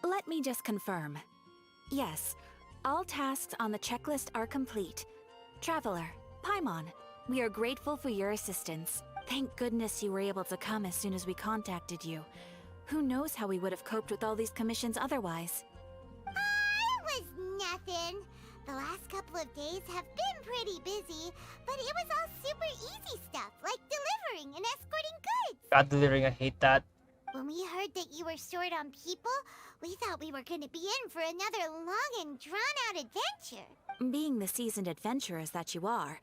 Let me just confirm. Yes, all tasks on the checklist are complete. Traveler, Paimon, we are grateful for your assistance. Thank goodness you were able to come as soon as we contacted you. Who knows how we would have coped with all these commissions otherwise? It was nothing. The last couple of days have been pretty busy, but it was all super easy stuff, like delivering and escorting goods. God, delivering, I hate that. When we heard that you were short on people, we thought we were gonna be in for another long and drawn-out adventure. Being the seasoned adventurers that you are,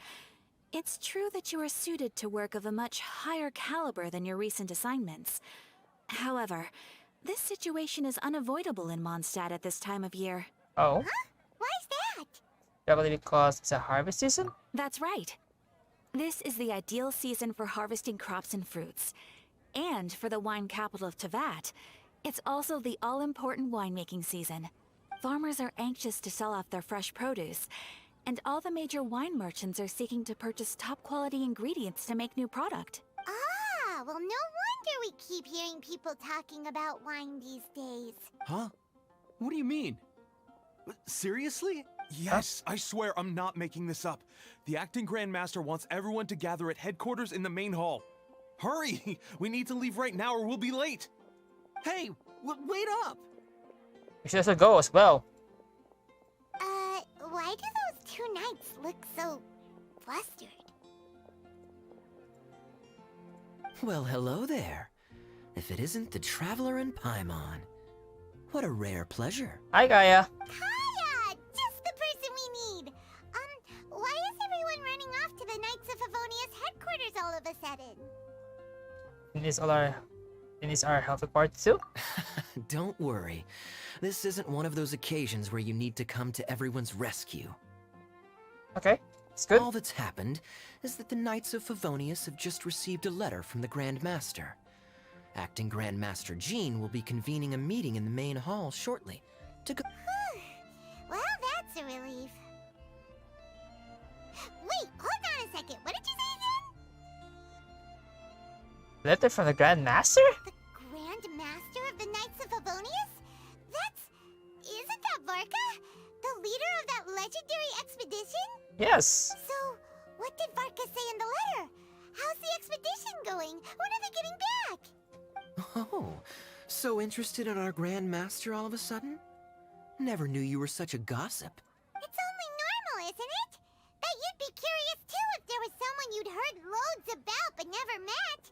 it's true that you are suited to work of a much higher caliber than your recent assignments. However, this situation is unavoidable in Mondstadt at this time of year. Oh? Huh? Why's that? Probably because it's a harvest season? That's right. This is the ideal season for harvesting crops and fruits. And for the wine capital of Teyvat, it's also the all-important winemaking season. Farmers are anxious to sell off their fresh produce, and all the major wine merchants are seeking to purchase top-quality ingredients to make new product. Ah, well, no wonder we keep hearing people talking about wine these days. Huh? What do you mean? Seriously? Yes, I swear I'm not making this up. The acting Grandmaster wants everyone to gather at headquarters in the main hall. Hurry! We need to leave right now or we'll be late. Hey, wait up! We should also go as well. Why do those two knights look so flustered? Well, hello there. If it isn't the Traveler and Paimon. What a rare pleasure. Hi, Gaia. Kaya! Just the person we need! Why is everyone running off to the Knights of Favonius headquarters all of a sudden? These are healthy parts too? Don't worry. This isn't one of those occasions where you need to come to everyone's rescue. Okay, it's good. All that's happened is that the Knights of Favonius have just received a letter from the Grand Master. Acting Grand Master Jean will be convening a meeting in the main hall shortly to go— Well, that's a relief. Wait, hold on a second. What did you say again? Letter from the Grand Master? The Grand Master of the Knights of Favonius? Isn't that Varka? The leader of that legendary expedition? Yes. So, what did Varka say in the letter? How's the expedition going? When are they getting back? Oh, so interested in our Grand Master all of a sudden? Never knew you were such a gossip. It's only normal, isn't it? Bet you'd be curious too if there was someone you'd heard loads about but never met.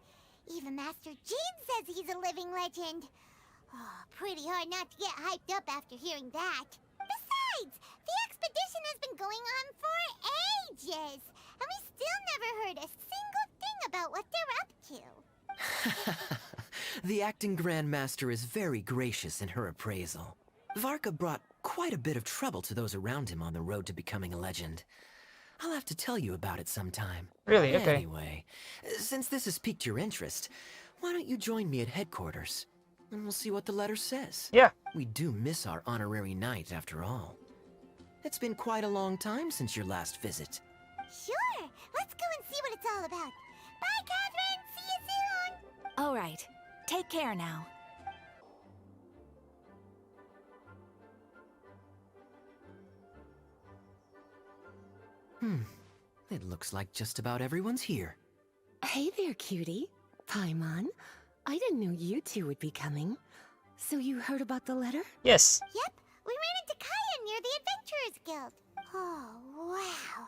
Even Master Jean says he's a living legend. Oh, pretty hard not to get hyped up after hearing that. Besides, the expedition has been going on for ages, and we still never heard a single thing about what they're up to. The acting Grand Master is very gracious in her appraisal. Varka brought quite a bit of trouble to those around him on the road to becoming a legend. I'll have to tell you about it sometime. Really? Okay. Anyway, since this has piqued your interest, why don't you join me at headquarters? And we'll see what the letter says. Yeah. We do miss our honorary knight, after all. It's been quite a long time since your last visit. Sure, let's go and see what it's all about. Bye, Catherine! See you soon! All right, take care now. It looks like just about everyone's here. Hey there, cutie. Paimon. I didn't know you two would be coming. So you heard about the letter? Yes. Yep, we ran into Kaya near the Adventurers Guild. Oh, wow.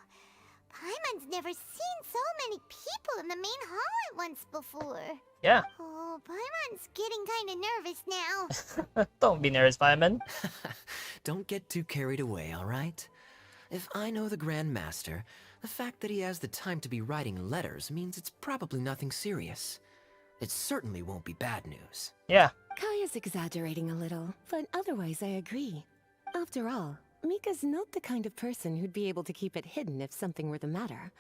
Paimon's never seen so many people in the main hall at once before. Yeah. Oh, Paimon's getting kind of nervous now. Don't be nervous, Fireman. Don't get too carried away, all right? If I know the Grand Master, the fact that he has the time to be writing letters means it's probably nothing serious. It certainly won't be bad news. Yeah. Kaya's exaggerating a little, but otherwise I agree. After all, Mika's not the kind of person who'd be able to keep it hidden if something were the matter.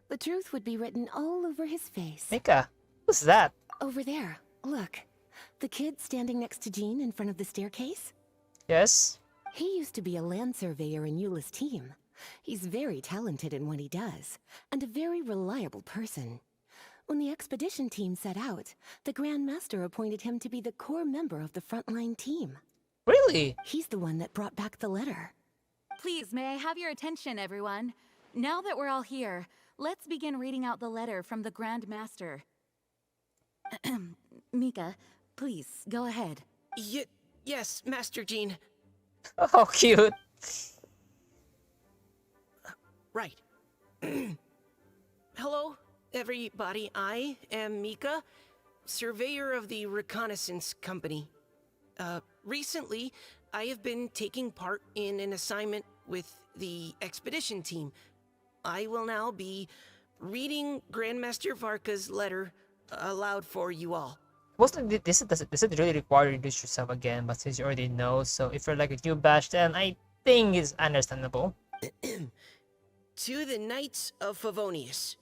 The truth would be written all over his face. Mika, who's that? Over there, look. The kid standing next to Jean in front of the staircase? Yes. He used to be a land surveyor in Eula's team. He's very talented in what he does, and a very reliable person. When the expedition team set out, the Grand Master appointed him to be the core member of the frontline team. Really? He's the one that brought back the letter. Please, may I have your attention, everyone? Now that we're all here, let's begin reading out the letter from the Grand Master. Mika, please, go ahead. Yes, Master Jean. Oh, cute. Right. Hello, everybody. I am Mika, surveyor of the Reconnaissance Company. Recently, I have been taking part in an assignment with the expedition team. I will now be reading Grandmaster Varka's letter aloud for you all. Mostly, this is really require you to introduce yourself again, but since you already know, so if you're like a new batch, then I think it's understandable. To the Knights of Favonius.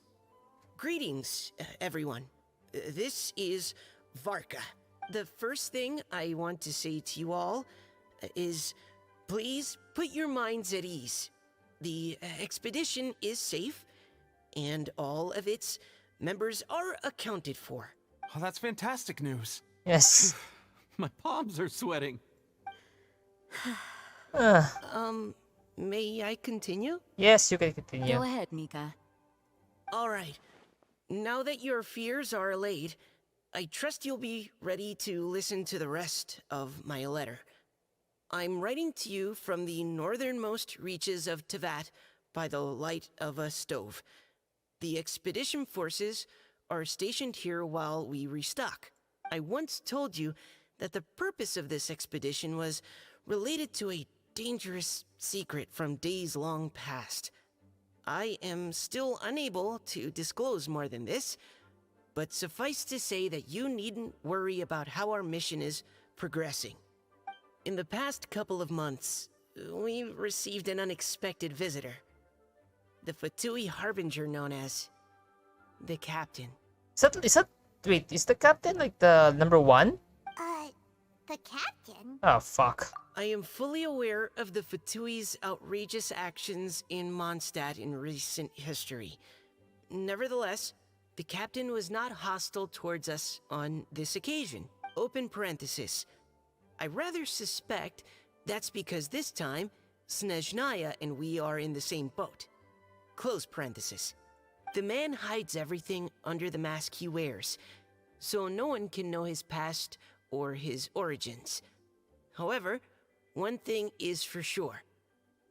Greetings, everyone. This is Varka. The first thing I want to say to you all is please put your minds at ease. The expedition is safe, and all of its members are accounted for. Oh, that's fantastic news. Yes. My palms are sweating. May I continue? Yes, you can continue. Go ahead, Mika. All right. Now that your fears are allayed, I trust you'll be ready to listen to the rest of my letter. I'm writing to you from the northernmost reaches of Tevat by the light of a stove. The expedition forces are stationed here while we restock. I once told you that the purpose of this expedition was related to a dangerous secret from days long past. I am still unable to disclose more than this, but suffice to say that you needn't worry about how our mission is progressing. In the past couple of months, we received an unexpected visitor. The Fatui Harbinger known as the Captain. Wait, is the captain like the number one? The captain? Oh, fuck. I am fully aware of the Fatui's outrageous actions in Mondstadt in recent history. Nevertheless, the captain was not hostile towards us on this occasion. Open parenthesis. I rather suspect that's because this time, Snezhnaya and we are in the same boat. Close parenthesis. The man hides everything under the mask he wears, so no one can know his past or his origins. However, one thing is for sure.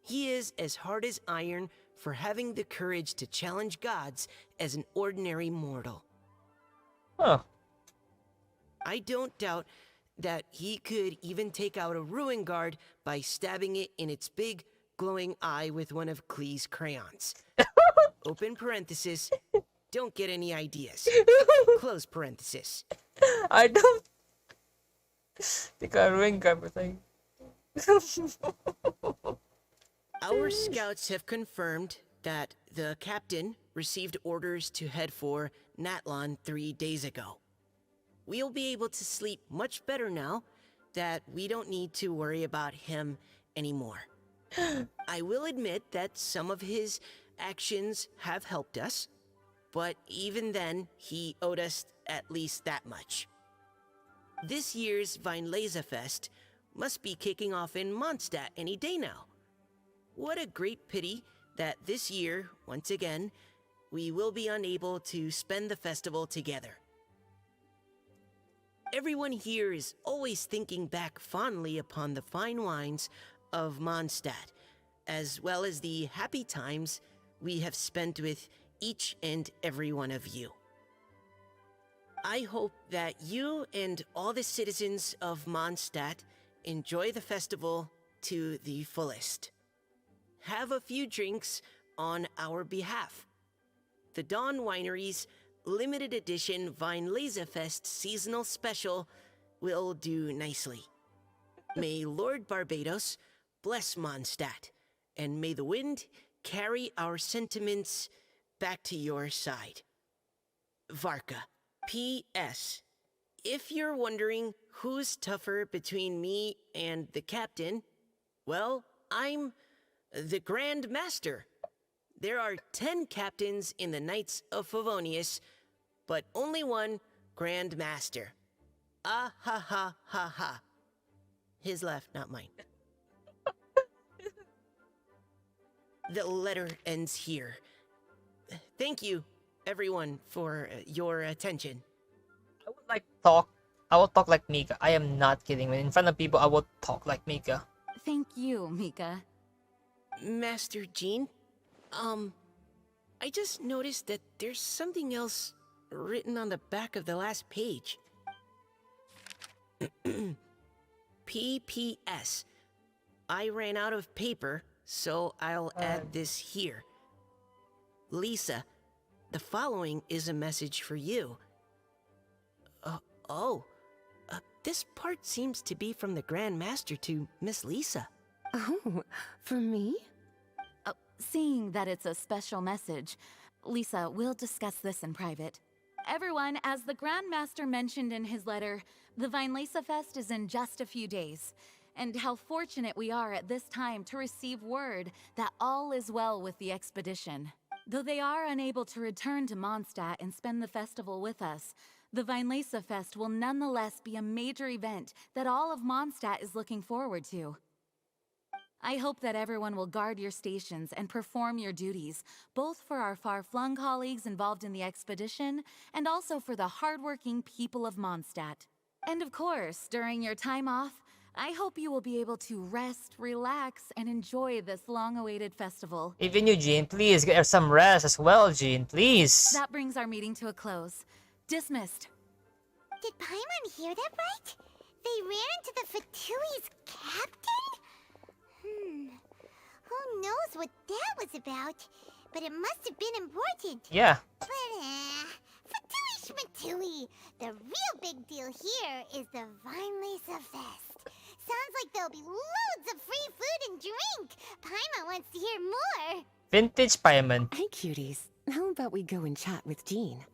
He is as hard as iron for having the courage to challenge gods as an ordinary mortal. Huh. I don't doubt that he could even take out a ruin guard by stabbing it in its big, glowing eye with one of Klee's crayons. Open parenthesis. Don't get any ideas. Close parenthesis. I don't think I ruined everything. Our scouts have confirmed that the captain received orders to head for Natlan 3 days ago. We'll be able to sleep much better now that we don't need to worry about him anymore. I will admit that some of his actions have helped us, but even then, he owed us at least that much. This year's Weinlesefest must be kicking off in Mondstadt any day now. What a great pity that this year, once again, we will be unable to spend the festival together. Everyone here is always thinking back fondly upon the fine wines of Mondstadt, as well as the happy times we have spent with each and every one of you. I hope that you and all the citizens of Mondstadt enjoy the festival to the fullest. Have a few drinks on our behalf. The Dawn Winery's limited edition Weinlesefest seasonal special will do nicely. May Lord Barbados bless Mondstadt, and may the wind carry our sentiments back to your side. Varka. P.S. If you're wondering who's tougher between me and the captain, well, I'm the Grand Master. There are 10 captains in the Knights of Favonius, but only one Grand Master. Ah ha ha ha ha. His left, not mine. The letter ends here. Thank you, everyone, for your attention. I would like talk. I will talk like Mika. I am not kidding. When in front of people, I will talk like Mika. Thank you, Mika. Master Jean, I just noticed that there's something else written on the back of the last page. PPS. I ran out of paper, so I'll add this here. Lisa, the following is a message for you. This part seems to be from the Grand Master to Miss Lisa. Oh, for me? Seeing that it's a special message, Lisa, we'll discuss this in private. Everyone, as the Grand Master mentioned in his letter, the Vinelesa Fest is in just a few days. And how fortunate we are at this time to receive word that all is well with the expedition. Though they are unable to return to Mondstadt and spend the festival with us, the Vinelesa Fest will nonetheless be a major event that all of Mondstadt is looking forward to. I hope that everyone will guard your stations and perform your duties, both for our far-flung colleagues involved in the expedition, and also for the hardworking people of Mondstadt. And of course, during your time off, I hope you will be able to rest, relax, and enjoy this long-awaited festival. Even you, Jean, please get some rest as well, Jean, please. That brings our meeting to a close. Dismissed. Did Paimon hear that right? They ran into the Fatui's captain? Who knows what that was about? But it must have been important. Yeah. But, Fatui Schmatui. The real big deal here is the Vinelesa Fest. Sounds like there'll be loads of free food and drink. Paimon wants to hear more. Vintage Paimon. Hey, cuties. How about we go and chat with Jean?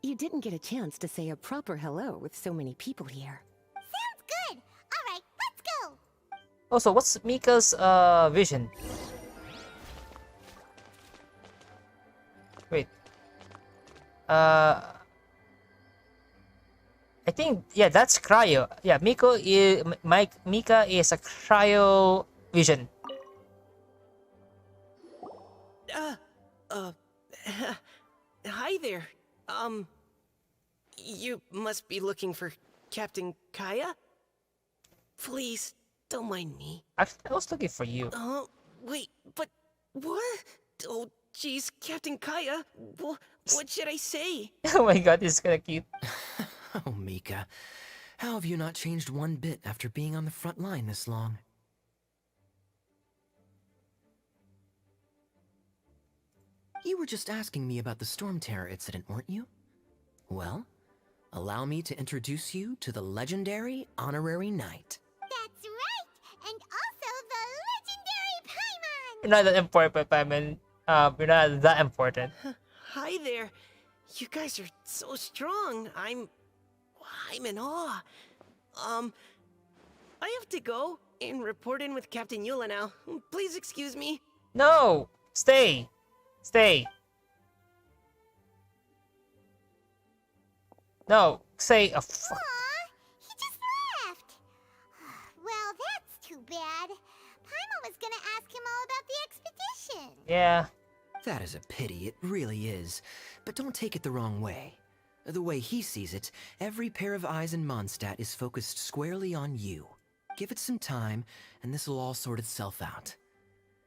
You didn't get a chance to say a proper hello with so many people here. Sounds good. All right, let's go. Also, what's Mika's vision? Wait. I think, yeah, that's cryo. Yeah, Mika is a cryo vision. Hi there. You must be looking for Captain Kaya? Please, don't mind me. Actually, I was looking for you. Wait, but what? Oh, jeez, Captain Kaya. What should I say? Oh my god, this is kinda cute. Oh, Mika. How have you not changed one bit after being on the front line this long? You were just asking me about the Storm Terror incident, weren't you? Well, allow me to introduce you to the legendary Honorary Knight. That's right. And also the legendary Paimon. You're not that important, Paimon. You're not that important. Hi there. You guys are so strong. I'm in awe. I have to go and report in with Captain Eula now. Please excuse me. No! Stay! Stay! No, say a fuck. Aw, he just left. Well, that's too bad. Paimon was gonna ask him all about the expedition. Yeah. That is a pity, it really is. But don't take it the wrong way. The way he sees it, every pair of eyes in Mondstadt is focused squarely on you. Give it some time, and this'll all sort itself out.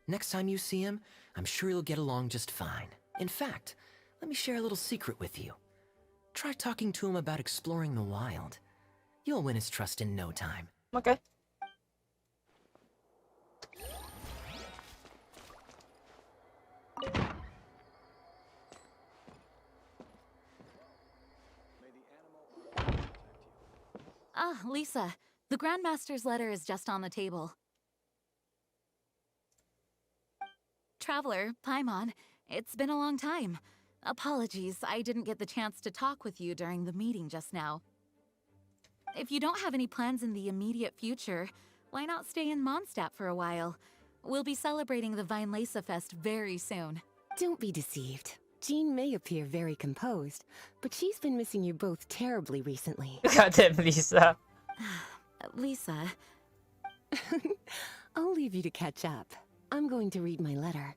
Next time you see him, I'm sure you'll get along just fine. In fact, let me share a little secret with you. Try talking to him about exploring the wild. You'll win his trust in no time. Okay. Ah, Lisa. The Grandmaster's letter is just on the table. Traveler, Paimon, it's been a long time. Apologies, I didn't get the chance to talk with you during the meeting just now. If you don't have any plans in the immediate future, why not stay in Mondstadt for a while? We'll be celebrating the Vinelesa Fest very soon. Don't be deceived. Jean may appear very composed, but she's been missing you both terribly recently. Goddamn, Lisa. Lisa, I'll leave you to catch up. I'm going to read my letter.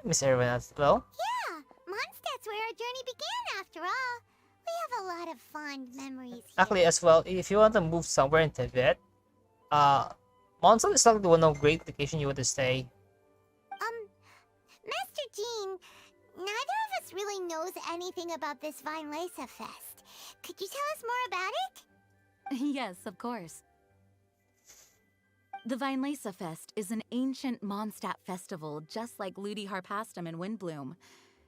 Miss everyone as well. Yeah, Mondstadt's where our journey began after all. We have a lot of fond memories here. Actually, as well, if you want to move somewhere in Tibet, Mondstadt is like one of great location you want to stay. Master Jean, neither of us really knows anything about this Vinelesa Fest. Could you tell us more about it? Yes, of course. The Vinelesa Fest is an ancient Mondstadt festival just like Ludi Harpastum and Windbloom.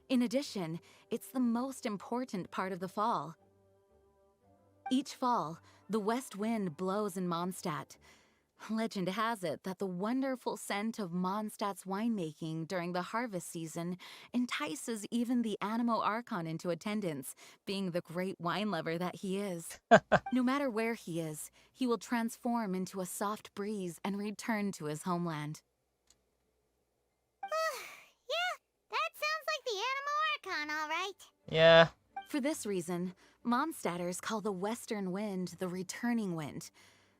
In addition, it's the most important part of the fall. Each fall, the west wind blows in Mondstadt. Legend has it that the wonderful scent of Mondstadt's winemaking during the harvest season entices even the Animo Archon into attendance, being the great wine lover that he is. No matter where he is, he will transform into a soft breeze and return to his homeland. Yeah, that sounds like the Animo Archon, all right. Yeah. For this reason, Mondstadters call the western wind the returning wind.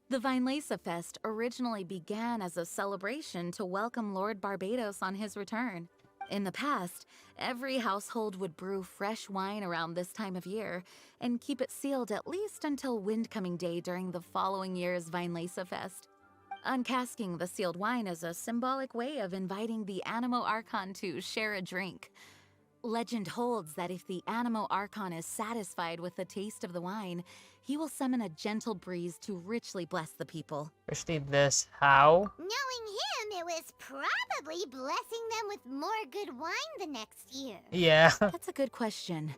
The Vinelesa Fest originally began as a celebration to welcome Lord Barbados on his return. In the past, every household would brew fresh wine around this time of year and keep it sealed at least until Windcoming Day during the following year's Vinelesa Fest. Uncasking the sealed wine is a symbolic way of inviting the Animo Archon to share a drink. Legend holds that if the Animo Archon is satisfied with the taste of the wine, he will summon a gentle breeze to richly bless the people. Especially this, how? Knowing him, it was probably blessing them with more good wine the next year. Yeah. That's a good question.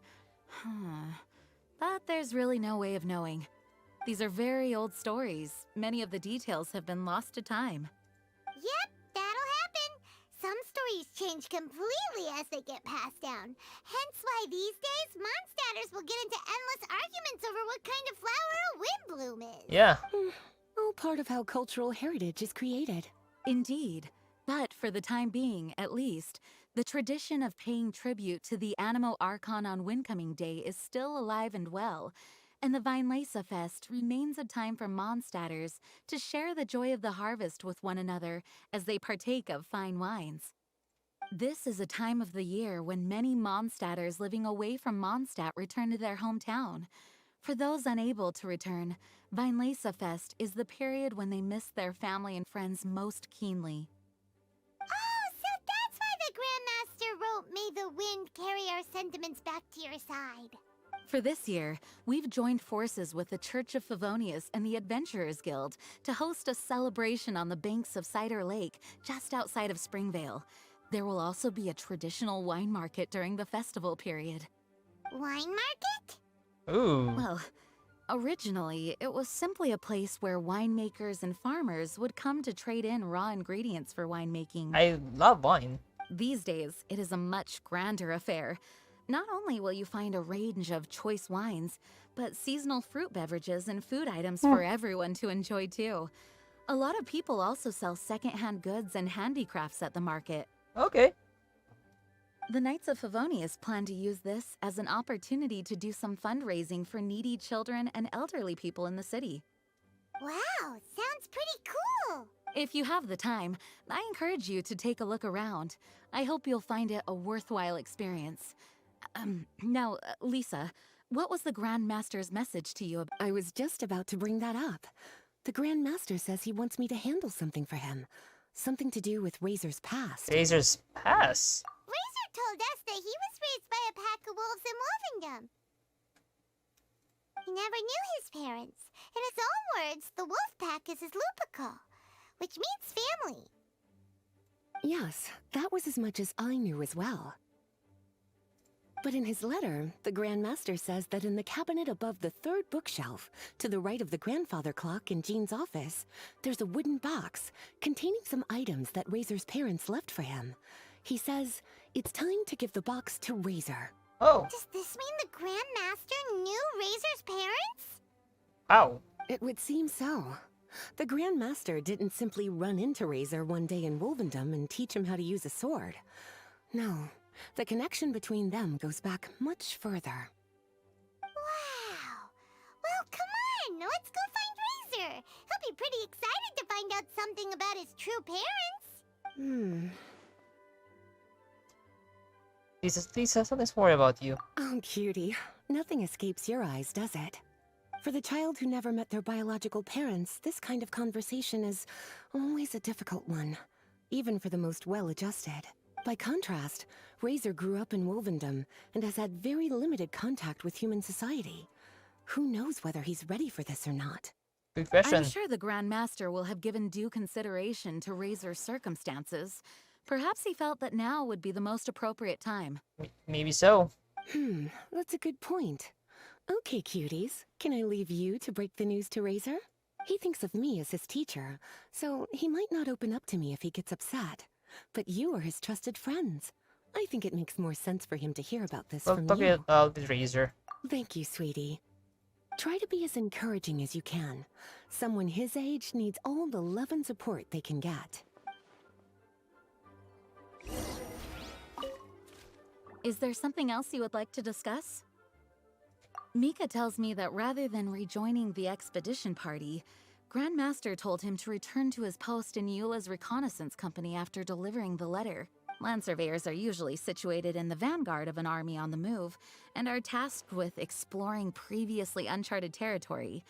But there's really no way of knowing. These are very old stories. Many of the details have been lost to time. Yep, that'll happen. Some stories change completely as they get passed down. Hence why these days, Mondstadters will get into endless arguments over what kind of flower a Windbloom is. Yeah. All part of how cultural heritage is created. Indeed. But for the time being, at least, the tradition of paying tribute to the Animo Archon on Windcoming Day is still alive and well, and the Vinelesa Fest remains a time for Mondstadters to share the joy of the harvest with one another as they partake of fine wines. This is a time of the year when many Mondstadters living away from Mondstadt return to their hometown. For those unable to return, Vinelesa Fest is the period when they miss their family and friends most keenly. Oh, so that's why the Grandmaster wrote, "May the wind carry our sentiments back to your side." For this year, we've joined forces with the Church of Favonius and the Adventurers Guild to host a celebration on the banks of Cider Lake, just outside of Springvale. There will also be a traditional wine market during the festival period. Wine market? Ooh. Well, originally, it was simply a place where winemakers and farmers would come to trade in raw ingredients for winemaking. I love wine. These days, it is a much grander affair. Not only will you find a range of choice wines, but seasonal fruit beverages and food items for everyone to enjoy too. A lot of people also sell secondhand goods and handicrafts at the market. Okay. The Knights of Favonius plan to use this as an opportunity to do some fundraising for needy children and elderly people in the city. Wow, sounds pretty cool. If you have the time, I encourage you to take a look around. I hope you'll find it a worthwhile experience. Now, Lisa, what was the Grand Master's message to you? I was just about to bring that up. The Grand Master says he wants me to handle something for him. Something to do with Razor's past. Razor's Pass. Razor told us that he was raised by a pack of wolves in Wolvendom. He never knew his parents. In his own words, the wolf pack is his lupical, which means family. Yes, that was as much as I knew as well. But in his letter, the Grand Master says that in the cabinet above the third bookshelf, to the right of the grandfather clock in Jean's office, there's a wooden box containing some items that Razor's parents left for him. He says it's time to give the box to Razor. Oh. Does this mean the Grand Master knew Razor's parents? How? It would seem so. The Grand Master didn't simply run into Razor one day in Wolvendom and teach him how to use a sword. No, the connection between them goes back much further. Wow. Well, come on, let's go find something about his true parents. Lisa, something's worried about you. Oh, cutie. Nothing escapes your eyes, does it? For the child who never met their biological parents, this kind of conversation is always a difficult one, even for the most well-adjusted. By contrast, Razor grew up in Wolvendom and has had very limited contact with human society. Who knows whether he's ready for this or not? Good question. I'm sure the Grand Master will have given due consideration to Razor's circumstances. Perhaps he felt that now would be the most appropriate time. Maybe so. That's a good point. Okay, cuties, can I leave you to break the news to Razor? He thinks of me as his teacher, so he might not open up to me if he gets upset. But you are his trusted friends. I think it makes more sense for him to hear about this Well, from talk you. about the Razor. Thank you, sweetie. Try to be as encouraging as you can. Someone his age needs all the love and support they can get. Is there something else you would like to discuss? Mika tells me that rather than rejoining the expedition party, Grandmaster told him to return to his post in Eula's reconnaissance company after delivering the letter. Land surveyors are usually situated in the vanguard of an army on the move, and are tasked with exploring previously uncharted territory.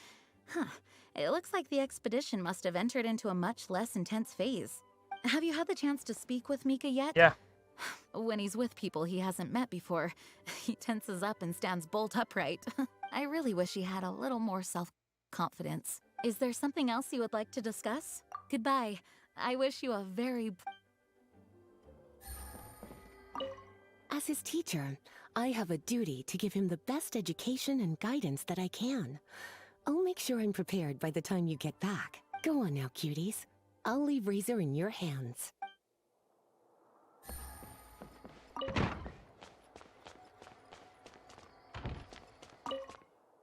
It looks like the expedition must have entered into a much less intense phase. Have you had the chance to speak with Mika yet? Yeah. When he's with people he hasn't met before, he tenses up and stands bolt upright. I really wish he had a little more self-confidence. Is there something else you would like to discuss? Goodbye. I wish you a very... As his teacher, I have a duty to give him the best education and guidance that I can. I'll make sure I'm prepared by the time you get back. Go on now, cuties. I'll leave Razor in your hands.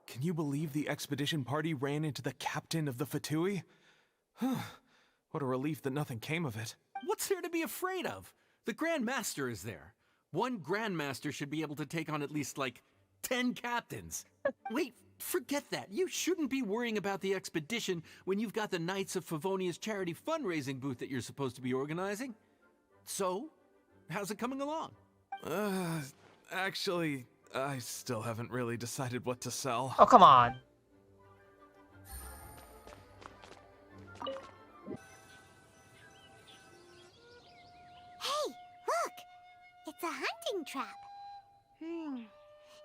Can you believe the expedition party ran into the captain of the Fatui? What a relief that nothing came of it. What's there to be afraid of? The Grand Master is there. One Grand Master should be able to take on at least, 10 captains. Wait, forget that. You shouldn't be worrying about the expedition when you've got the Knights of Favonia's charity fundraising booth that you're supposed to be organizing. So, how's it coming along? Actually, I still haven't really decided what to sell. Oh, come on. Hey, look! It's a hunting trap.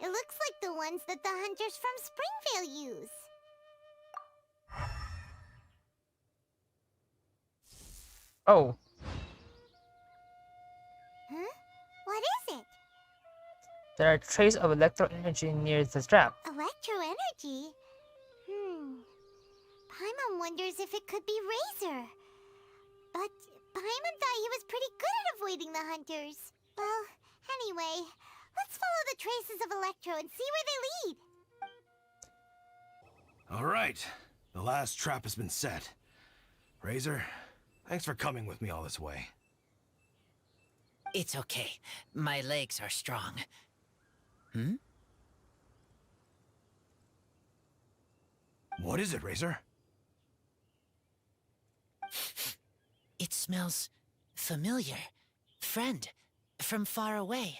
It looks like the ones that the hunters from Springvale use. Oh, Huh? What is it? there are traces of electro energy near the trap. Electro energy? Paimon wonders if it could be Razor. But Paimon thought he was pretty good at avoiding the hunters. Well, anyway, let's follow the traces of Electro and see where they lead. All right, the last trap has been set. Razor, thanks for coming with me all this way. It's okay. My legs are strong. What is it, Razor? It smells familiar. Friend, from far away.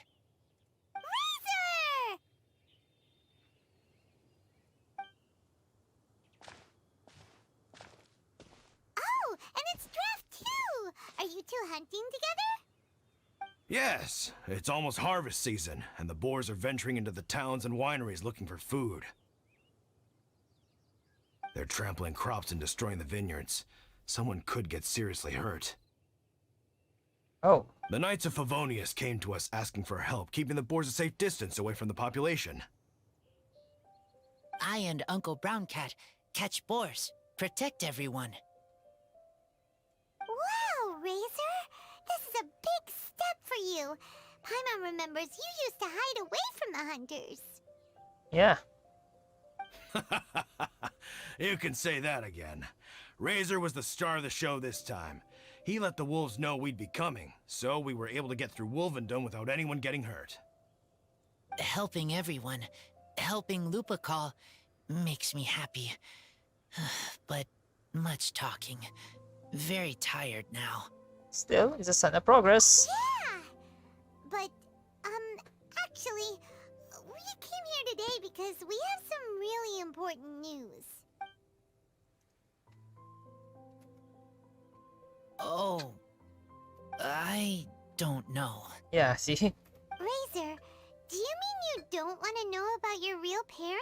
Razor! Oh, and it's Draft too! Are you two hunting together? Yes, it's almost harvest season, and the boars are venturing into the towns and wineries looking for food. They're trampling crops and destroying the vineyards. Someone could get seriously hurt. Oh, The Knights of Favonius came to us asking for help, keeping the boars a safe distance away from the population. I and Uncle Brown Cat catch boars, protect everyone. Wow, Razor! This is a big step for you. Paimon remembers you used to hide away from the hunters. yeah. You can say that again. Razor was the star of the show this time. He let the wolves know we'd be coming, so we were able to get through Wolvendom without anyone getting hurt. Helping everyone, helping Lupacal, makes me happy. But much talking. very tired now. Still, it's a sign of progress. Yeah! But, actually, we came here today because we have some really important news. Oh, I don't know. Yeah, see? Razor, do you mean you don't want to know about your real parents?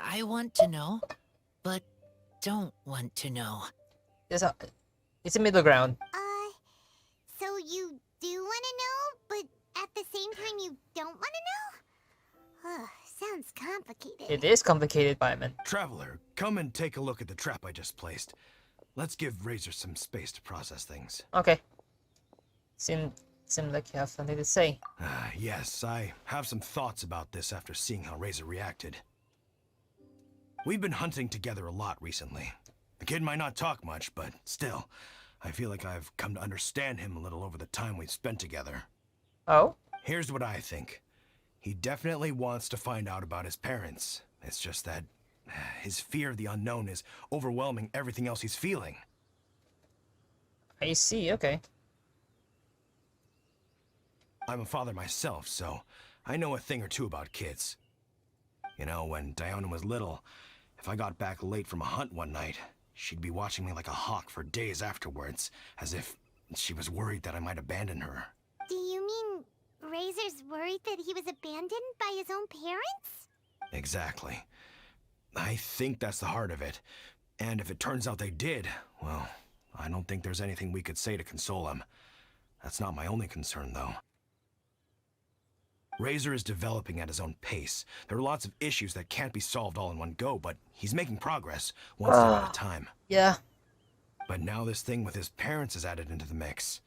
I want to know, but don't want to know. It's a middle ground. So you do want to know, but at the same time you don't want to know? Ugh, sounds complicated. It is complicated, Byman. Traveler, come and take a look at the trap I just placed. Let's give Razor some space to process things. Okay. Seemed like you have something to say. Yes, I have some thoughts about this after seeing how Razor reacted. We've been hunting together a lot recently. The kid might not talk much, but still, I feel like I've come to understand him a little over the time we've spent together. Oh? Here's what I think. He definitely wants to find out about his parents. It's just that his fear of the unknown is overwhelming everything else he's feeling. I see, okay. I'm a father myself, so I know a thing or two about kids. You know, when Diona was little, if I got back late from a hunt one night, she'd be watching me like a hawk for days afterwards, as if she was worried that I might abandon her. Do you mean Razor's worried that he was abandoned by his own parents? Exactly. I think that's the heart of it. And if it turns out they did, well, I don't think there's anything we could say to console him. That's not my only concern, though. Razor is developing at his own pace. There are lots of issues that can't be solved all in one go, but he's making progress, one step at a time. Yeah. But now this thing with his parents is added into the mix.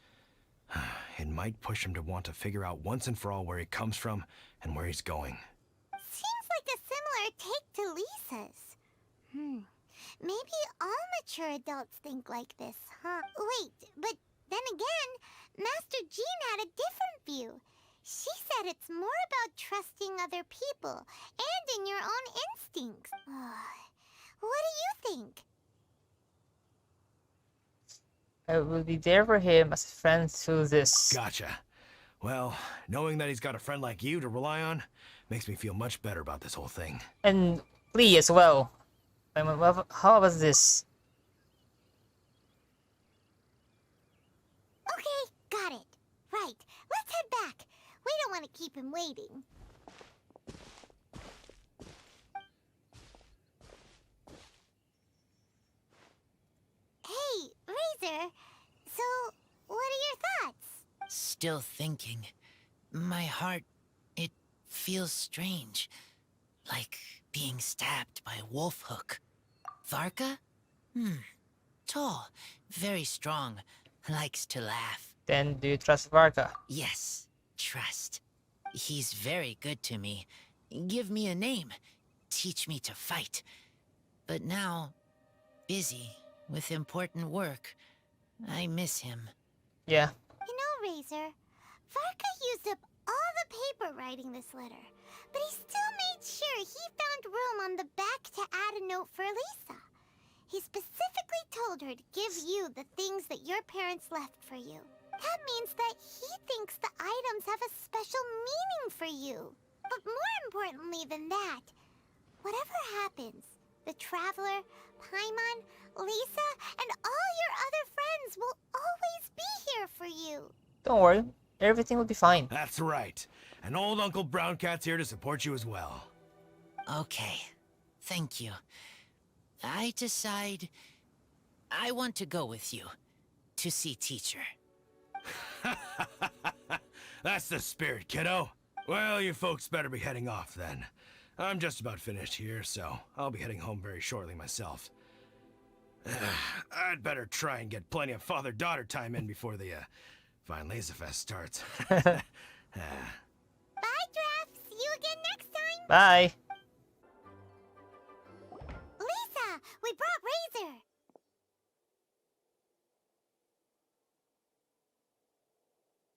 It might push him to want to figure out once and for all where he comes from and where he's going. Seems like a similar take to Lisa's. Maybe all mature adults think like this, huh? Wait, but then again, Master Jean had a different view. She said it's more about trusting other people and in your own instincts. What do you think? I will be there for him as a friend through this. Gotcha. Well, knowing that he's got a friend like you to rely on makes me feel much better about this whole thing. And Lee as well. I mean, how was this? Okay, got it. Right, let's head back. We don't want to keep him waiting. Hey, Razor. So, what are your thoughts? Still thinking. My heart, it feels strange. Like being stabbed by a wolf hook. Varka? Tall, very strong, likes to laugh. Then do you trust Varka? Yes, trust. He's very good to me. Give me a name. Teach me to fight. But now, busy with important work. I miss him. Yeah. You know, Razor, Varka used up all the paper writing this letter, but he still made sure he found room on the back to add a note for Lisa. He specifically told her to give you the things that your parents left for you. That means that he thinks the items have a special meaning for you. But more importantly than that, whatever happens, the Traveler, Paimon, Lisa, and all your other friends will always be here for you. Don't worry. Everything will be fine. That's right. And old Uncle Brown Cat's here to support you as well. Okay, thank you. I decide I want to go with you to see teacher. That's the spirit, kiddo. Well, you folks better be heading off then. I'm just about finished here, so I'll be heading home very shortly myself. I'd better try and get plenty of father-daughter time in before the fine Laser Fest starts. Bye, Draf. See you again next time. Bye. Lisa, we brought Razor.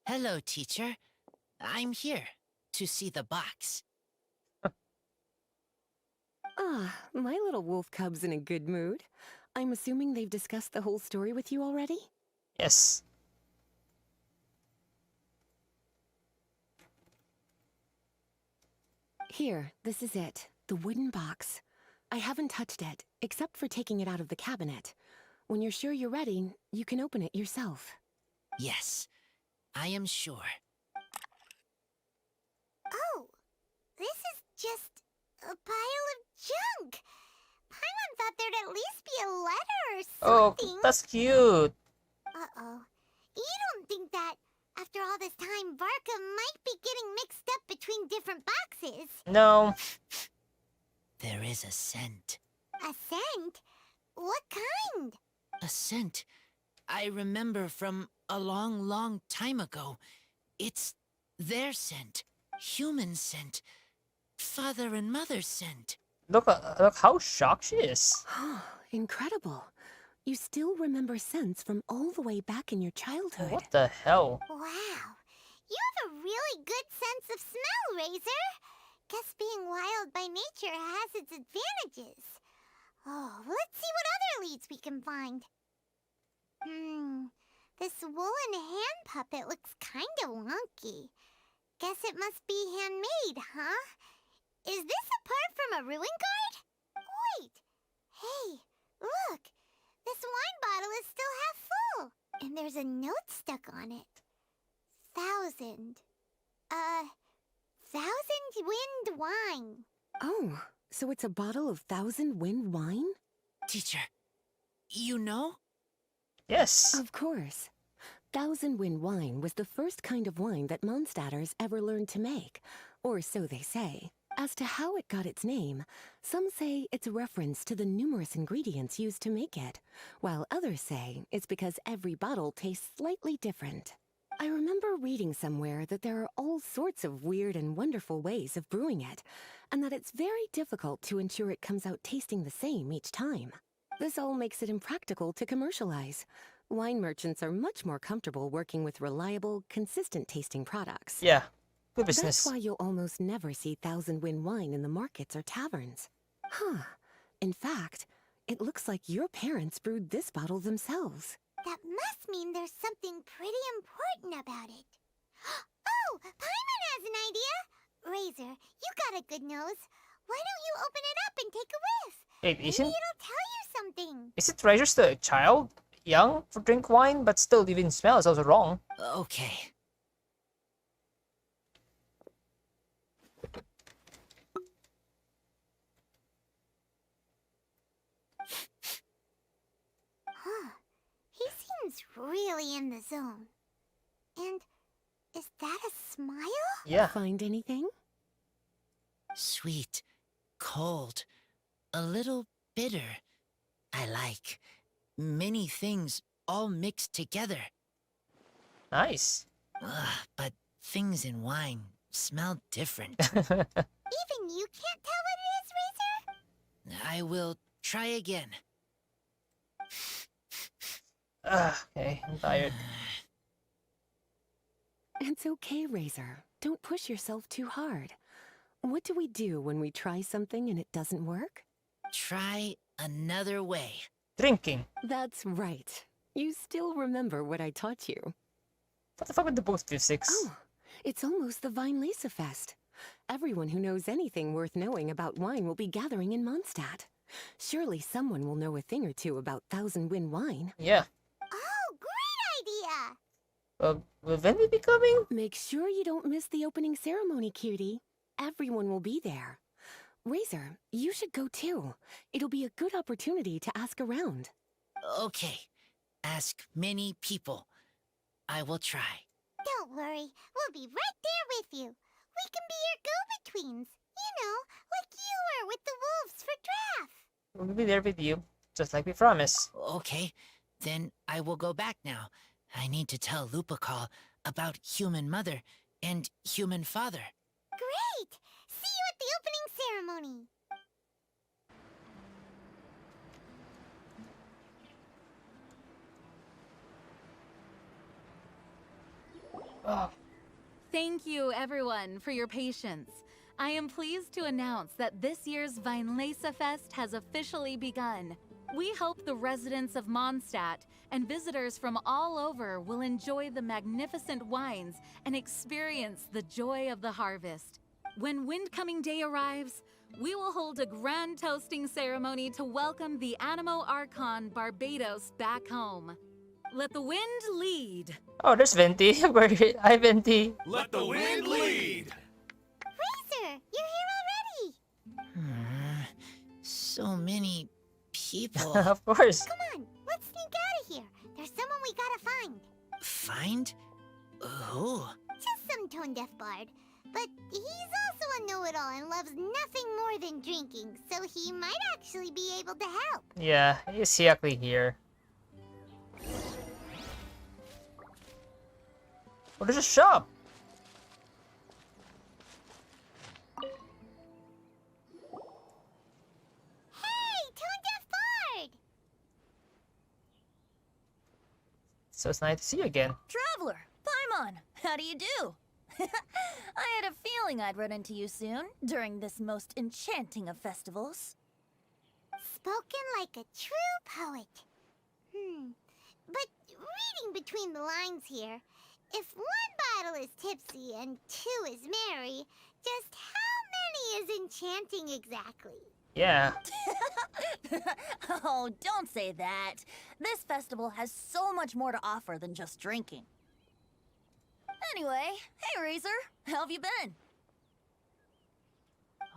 Hello, teacher. I'm here to see the box. Ah, my little wolf cub's in a good mood. I'm assuming they've discussed the whole story with you already? Yes. Here, this is it. The wooden box. I haven't touched it, except for taking it out of the cabinet. When you're sure you're ready, you can open it yourself. Yes, I am sure. Oh, this is just a pile of junk. Paimon thought there'd at least be a letter or Oh, something. that's cute. Uh-oh. You don't think that, after all this time, Varka might be getting mixed up between different boxes? No. There is a scent. A scent? What kind? A scent I remember from a long, long time ago. It's their scent. Human scent. Father and mother's scent. Look how shocked she is. Incredible. You still remember scents from all the way back in your childhood. What the hell? Wow. You have a really good sense of smell, Razor. Guess being wild by nature has its advantages. Oh, let's see what other leads we can find. This woolen hand puppet looks kinda wonky. Guess it must be handmade, huh? Is this a part from a ruin guard? Wait! Hey, look! This wine bottle is still half full! And there's a note stuck on it. 1,000. 1,000 wind wine. Oh, so it's a bottle of 1,000 wind wine? Teacher, you know? Yes. Of course. 1,000 wind wine was the first kind of wine that Mondstadters ever learned to make, or so they say. As to how it got its name, some say it's a reference to the numerous ingredients used to make it, while others say it's because every bottle tastes slightly different. I remember reading somewhere that there are all sorts of weird and wonderful ways of brewing it, and that it's very difficult to ensure it comes out tasting the same each time. This all makes it impractical to commercialize. Wine merchants are much more comfortable working with reliable, consistent-tasting products. Yeah. Good business. That's why you'll almost never see 1,000 wind wine in the markets or taverns. Huh. In fact, it looks like your parents brewed this bottle themselves. That must mean there's something pretty important about it. Oh, Paimon has an idea! Razor, you got a good nose. Why don't you open it up and take a whiff? Wait, Maybe isn't it'll tell you something. isn't Razor still a child? Young for drink wine, but still even smell is also wrong. Okay. Huh. He seems really in the zone. And is that a smile? Yeah. Find anything? Sweet, cold, a little bitter. I like many things all mixed together. Nice. But things in wine smell different. Even you can't tell what it is, Razor? I will try again. Okay, I'm tired. It's okay, Razor. Don't push yourself too hard. What do we do when we try something and it doesn't work? Try another way. Drinking. That's right. You still remember what I taught you. What the fuck with the booth physics? Oh, it's almost the Weinlese Fest. Everyone who knows anything worth knowing about wine will be gathering in Mondstadt. Surely someone will know a thing or two about 1,000 wind wine. Yeah. Oh, great idea! Will Ven be coming? Make sure you don't miss the opening ceremony, cutie. Everyone will be there. Razor, you should go too. It'll be a good opportunity to ask around. Okay. Ask many people. I will try. Don't worry, we'll be right there with you. We can be your go-betweens. You know, like you were with the wolves for draft. We'll be there with you, just like we promised. Okay. Then I will go back now. I need to tell Lupical about human mother and human father. Great! See you at the opening ceremony. Thank you, everyone, for your patience. I am pleased to announce that this year's Weinlese Fest has officially begun. We hope the residents of Mondstadt and visitors from all over will enjoy the magnificent wines and experience the joy of the harvest. When Windcoming Day arrives, we will hold a grand toasting ceremony to welcome the Animo Archon Barbados back home. Let the wind lead. Oh, there's Venti. Hi, Venti. Let the wind lead! Razor, you're here already! So many people. Of course. Come on, let's sneak out of here. There's someone we gotta find. Find? Who? Just some tone-deaf bard. But he's also a know-it-all and loves nothing more than drinking, so he might actually be able to help. Yeah, is he actually here? Oh, there's a shop. Hey, tone-deaf bard! So it's nice to see you again. Traveler, Paimon, how do you do? I had a feeling I'd run into you soon, during this most enchanting of festivals. Spoken like a true poet. But reading between the lines here, if one bottle is tipsy and two is merry, just how many is enchanting exactly? Yeah. Oh, don't say that. This festival has so much more to offer than just drinking. Anyway, hey Razor, how have you been?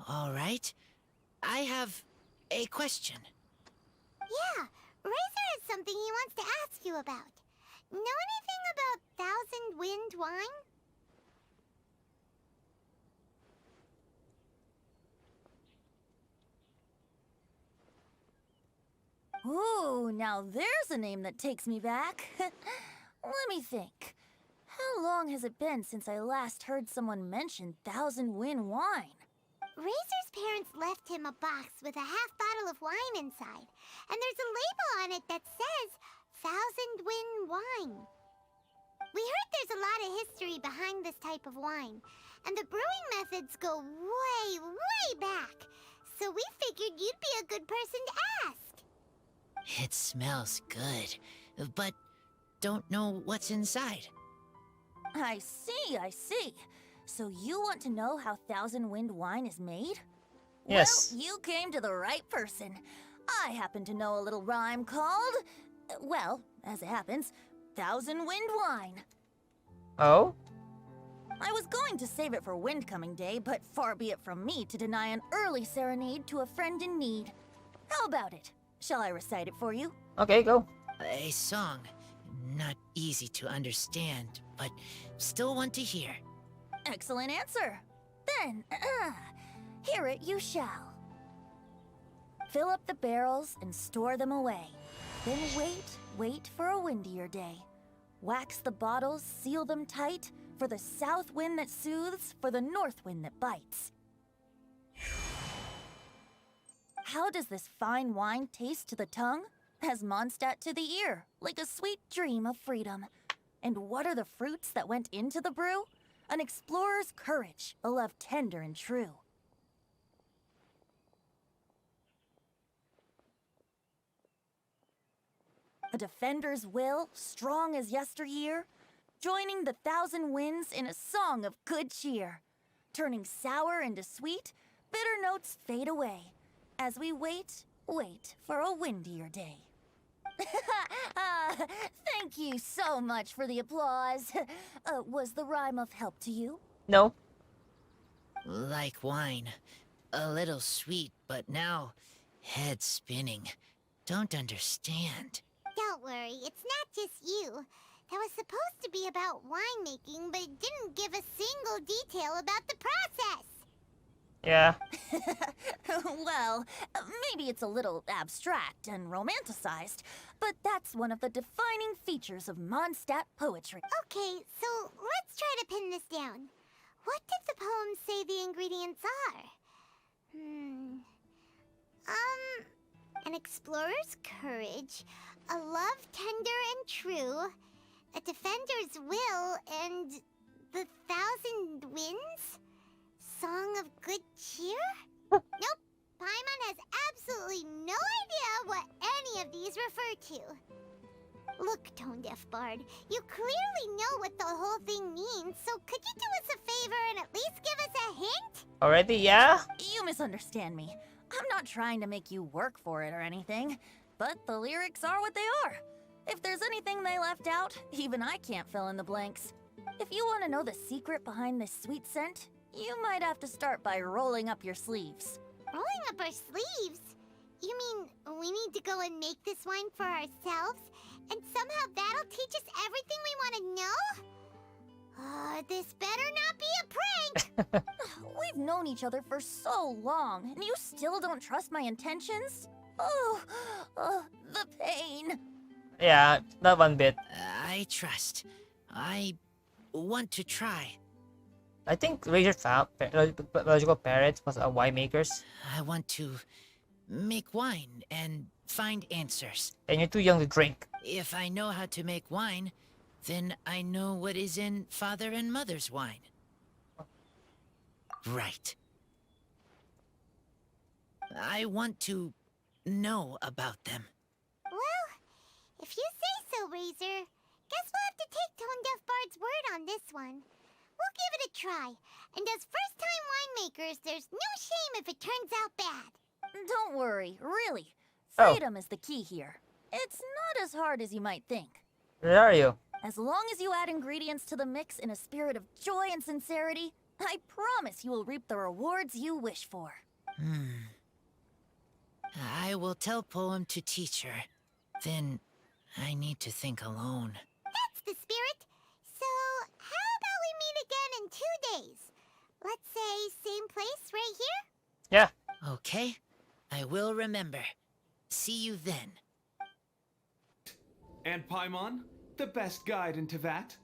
All right. I have a question. Yeah, Razor has something he wants to ask you about. Know anything about Thousand Wind wine? Ooh, now there's a name that takes me back. Let me think. How long has it been since I last heard someone mention Thousand Wind wine? Razor's parents left him a box with a half bottle of wine inside, and there's a label on it that says Thousand Wind wine. We heard there's a lot of history behind this type of wine, and the brewing methods go way, way back. So we figured you'd be a good person to ask. It smells good, but don't know what's inside. I see. So you want to know how Thousand Wind wine is made? Yes. Well, you came to the right person. I happen to know a little rhyme called, well, as it happens, Thousand Wind wine. Oh? I was going to save it for Windcoming Day, but far be it from me to deny an early serenade to a friend in need. How about it? Shall I recite it for you? Okay, go. A song. Not easy to understand, but still want to hear. Excellent answer. Then, hear it you shall. Fill up the barrels and store them away. Then wait for a windier day. Wax the bottles, seal them tight, for the south wind that soothes, for the north wind that bites. How does this fine wine taste to the tongue? As Mondstadt to the ear, like a sweet dream of freedom. And what are the fruits that went into the brew? An explorer's courage, a love tender and true. A defender's will, strong as yesteryear, joining the thousand winds in a song of good cheer. Turning sour into sweet, bitter notes fade away, as we wait for a windier day. Thank you so much for the applause. Was the rhyme of help to you? No. Like wine. A little sweet, but now head spinning. Don't understand. Don't worry, it's not just you. That was supposed to be about winemaking, but it didn't give a single detail about the process. Yeah. Well, maybe it's a little abstract and romanticized, but that's one of the defining features of Mondstadt poetry. Okay, so let's try to pin this down. What did the poem say the ingredients are? An explorer's courage, a love tender and true, a defender's will, and the thousand winds? Song of good cheer? Nope, Paimon has absolutely no idea what any of these refer to. Look, Tone-Deaf Bard, you clearly know what the whole thing means, so could you do us a favor and at least give us a hint? Already, yeah? You misunderstand me. I'm not trying to make you work for it or anything, but the lyrics are what they are. If there's anything they left out, even I can't fill in the blanks. If you want to know the secret behind this sweet scent, you might have to start by rolling up your sleeves. Rolling up our sleeves? You mean we need to go and make this wine for ourselves? And somehow that'll teach us everything we want to know? This better not be a prank! We've known each other for so long, and you still don't trust my intentions? Oh, the pain. Yeah, not one bit. I trust. I want to try. I think Razor biological parents was a winemakers, I want to make wine and find answers. and you're too young to drink. If I know how to make wine, then I know what is in father and mother's wine. Right. I want to know about them. Well, if you say so, Razor, guess we'll have to take Tone-Deaf Bard's word on this one. We'll give it a try, and as first-time winemakers, there's no shame if it turns out bad. Don't worry, really. Oh. Freedom is the key here. It's not as hard as you might think. Where are you? As long as you add ingredients to the mix in a spirit of joy and sincerity, I promise you will reap the rewards you wish for. I will tell Poem to teach her. Then I need to think alone. That's the spirit. So, how about we meet again in 2 days? Let's say same place right here? Yeah. Okay, I will remember. See you then. And Paimon, the best guide in Tevat.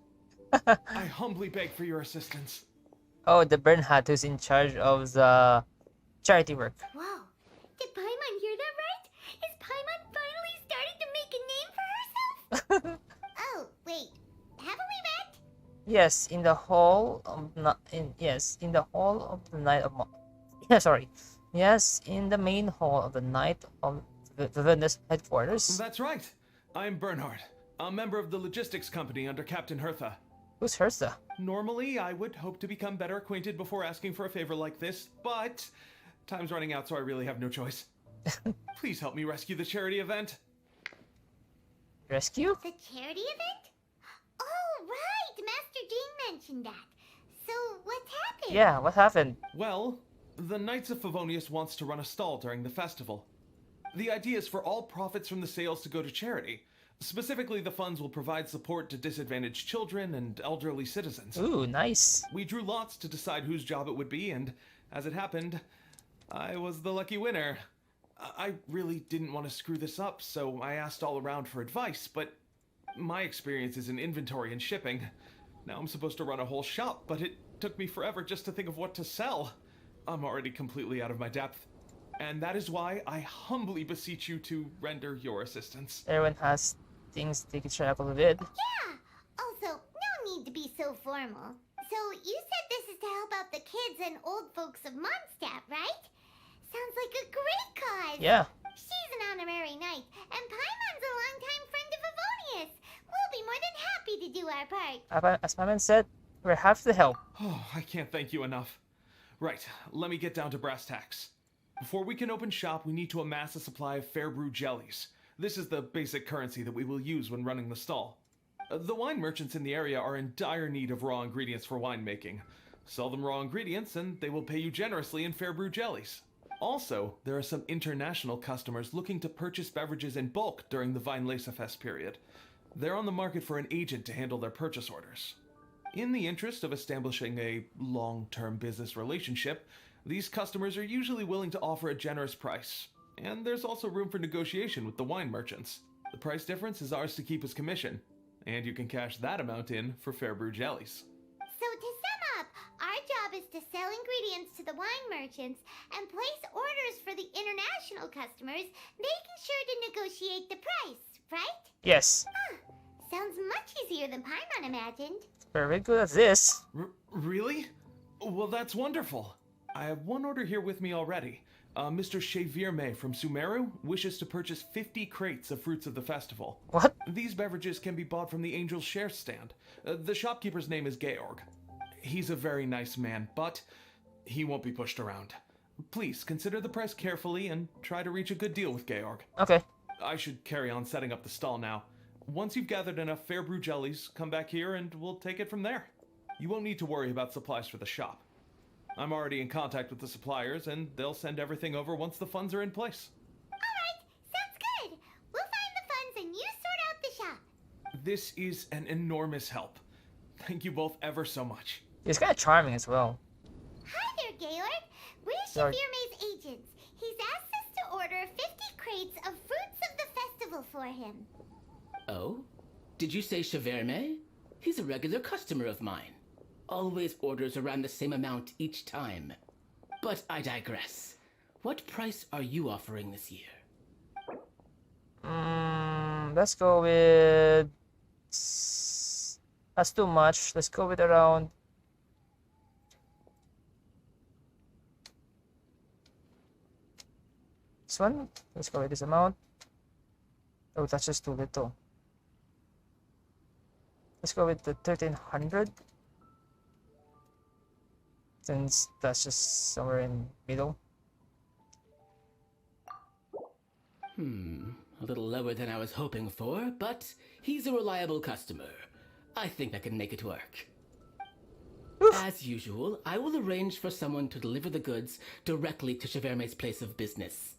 I humbly beg for your assistance. Oh, the Burn Hat who's in charge of the charity work. Whoa. Did Paimon hear that right? Is Paimon finally starting to make a name for herself? Oh, wait. Haven't we met? Yes, in the hall of in the hall of the night of yeah, sorry. Yes, in the main hall of the night of the Venice headquarters. That's right. I'm Bernhard, a member of the logistics company under Captain Hertha. Who's Hersa? Normally, I would hope to become better acquainted before asking for a favor like this, but time's running out, so I really have no choice. Please help me rescue the charity event. Rescue? The charity event? Oh, right! Master Jean mentioned that. So, what's happened? Yeah, what happened? Well, the Knights of Favonius wants to run a stall during the festival. The idea is for all profits from the sales to go to charity. Specifically, the funds will provide support to disadvantaged children and elderly citizens. Ooh, nice. We drew lots to decide whose job it would be, and as it happened, I was the lucky winner. I really didn't want to screw this up, so I asked all around for advice, but my experience is in inventory and shipping. Now I'm supposed to run a whole shop, but it took me forever just to think of what to sell. I'm already completely out of my depth. And that is why I humbly beseech you to render your assistance. Everyone has things they can travel with. Yeah! Also, no need to be so formal. So, you said this is to help out the kids and old folks of Mondstadt, right? Sounds like a great cause! Yeah. She's an honorary knight, and Paimon's a longtime friend of Favonius. We'll be more than happy to do our part. As Paimon said, we're happy to help. Oh, I can't thank you enough. Right, let me get down to brass tacks. Before we can open shop, we need to amass a supply of fair brew jellies. This is the basic currency that we will use when running the stall. The wine merchants in the area are in dire need of raw ingredients for winemaking. Sell them raw ingredients and they will pay you generously in fair brew jellies. Also, there are some international customers looking to purchase beverages in bulk during the Weinlesefest period. They're on the market for an agent to handle their purchase orders. In the interest of establishing a long-term business relationship, these customers are usually willing to offer a generous price, and there's also room for negotiation with the wine merchants. The price difference is ours to keep as commission, and you can cash that amount in for fair brew jellies. So to sum up, our job is to sell ingredients to the wine merchants and place orders for the international customers, making sure to negotiate the price, right? Yes. Huh. Sounds much easier than Paimon imagined. Very good at this. Really? Well, that's wonderful. I have one order here with me already. Mr. Chevirme from Sumeru wishes to purchase 50 crates of fruits of the festival. What? These beverages can be bought from the Angel's Share stand. The shopkeeper's name is Georg. He's a very nice man, but he won't be pushed around. Please consider the price carefully and try to reach a good deal with Georg. Okay. I should carry on setting up the stall now. Once you've gathered enough fair brew jellies, come back here and we'll take it from there. You won't need to worry about supplies for the shop. I'm already in contact with the suppliers, and they'll send everything over once the funds are in place. Alright, sounds good. We'll find the funds and you sort out the shop. This is an enormous help. Thank you both ever so much. He's kind of charming as well. Hi there, Georg. We're Sorry. Chevirme's agents. He's asked us to order 50 crates of fruits of the festival for him. Oh? Did you say Chevirme? He's a regular customer of mine. Always orders around the same amount each time. But I digress. What price are you offering this year? Let's go with... That's too much. Let's go with around... This one? Let's go with this amount. Oh, that's just too little. Let's go with the 1300. Since that's just somewhere in middle. A little lower than I was hoping for, but he's a reliable customer. I think I can make it work. As usual, I will arrange for someone to deliver the goods directly to Chevirme's place of business.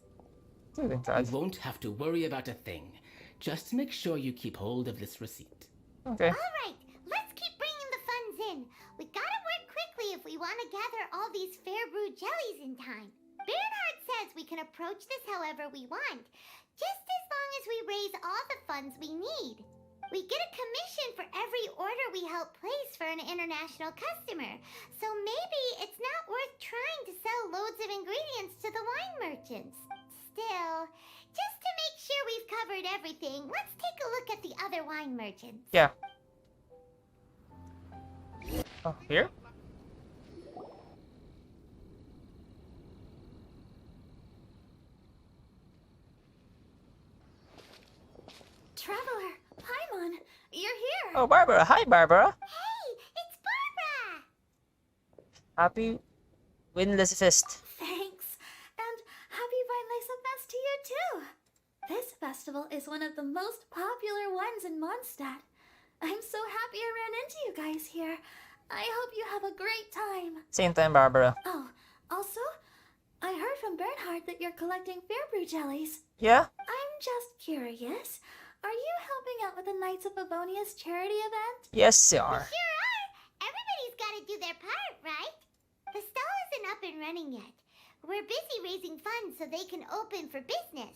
You won't have to worry about a thing. Just make sure you keep hold of this receipt. Okay. Alright, let's keep bringing the funds in. We gotta work quickly if we want to gather all these fair brew jellies in time. Bernhard says we can approach this however we want, just as long as we raise all the funds we need. We get a commission for every order we help place for an international customer, so maybe it's not worth trying to sell loads of ingredients to the wine merchants. Still, just to make sure we've covered everything, let's take a look at the other wine merchants. Yeah. Oh, here? Traveler, Paimon, you're here. Oh, Barbara. Hi, Barbara. Hey, it's Barbara! Happy Windless Fest. Thanks. And happy Weinlesa Fest to you too. This festival is one of the most popular ones in Mondstadt. I'm so happy I ran into you guys here. I hope you have a great time. Same time, Barbara. Oh, also, I heard from Bernhard that you're collecting Fairbrew jellies. Yeah? I'm just curious. Are you helping out with the Knights of Favonia's charity event? Yes, they are. Sure are! Everybody's gotta do their part, right? The stall isn't up and running yet. We're busy raising funds so they can open for business.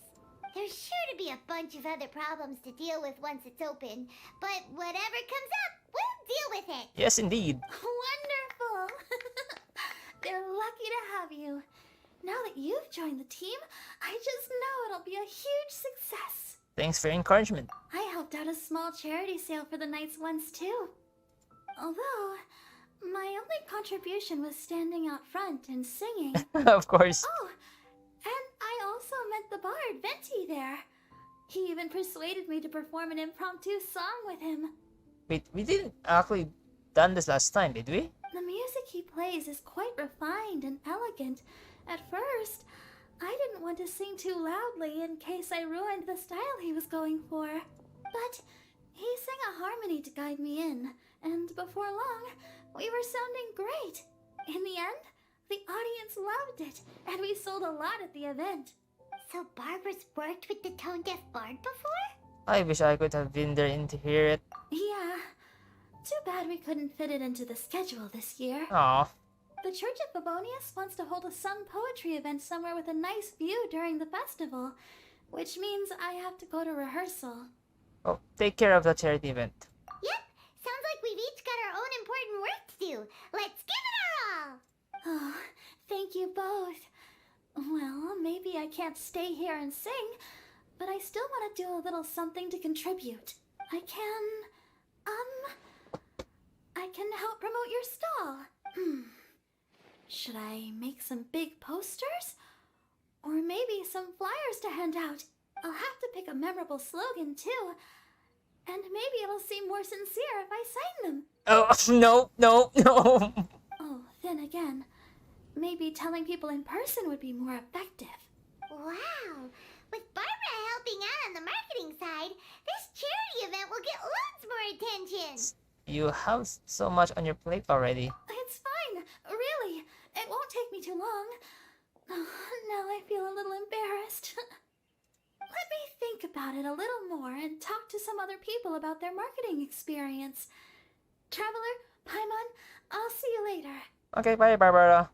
There's sure to be a bunch of other problems to deal with once it's open, but whatever comes up, we'll deal with it. Yes, indeed. Wonderful! They're lucky to have you. Now that you've joined the team, I just know it'll be a huge success. Thanks for your encouragement. I helped out a small charity sale for the Knights once too. Although, my only contribution was standing out front and singing. Of course. Oh, and I also met the bard, Venti, there. He even persuaded me to perform an impromptu song with him. Wait, we didn't actually done this last time, did we? The music he plays is quite refined and elegant. At first, I didn't want to sing too loudly in case I ruined the style he was going for. But he sang a harmony to guide me in, and before long, we were sounding great. In the end, the audience loved it, and we sold a lot at the event. So Barbara's worked with the tone-deaf bard before? I wish I could have been there and to hear it. Yeah. Too bad we couldn't fit it into the schedule this year. Aw. The Church of Favonius wants to hold a sung poetry event somewhere with a nice view during the festival, which means I have to go to rehearsal. Oh, take care of the charity event. Yep, sounds like we've each got our own important work to do. Let's give it our all! Oh, thank you both. Well, maybe I can't stay here and sing, but I still want to do a little something to contribute. I can help promote your stall. Should I make some big posters? Or maybe some flyers to hand out. I'll have to pick a memorable slogan, too. And maybe it'll seem more sincere if I sign them. Oh, no, no, no. Oh, then again, maybe telling people in person would be more effective. Wow! With Barbara helping out on the marketing side, this charity event will get loads more attention! You have so much on your plate already. It's fine, really. It won't take me too long. Oh, now I feel a little embarrassed. Let me think about it a little more and talk to some other people about their marketing experience. Traveler, Paimon, I'll see you later. Okay, bye, Barbara.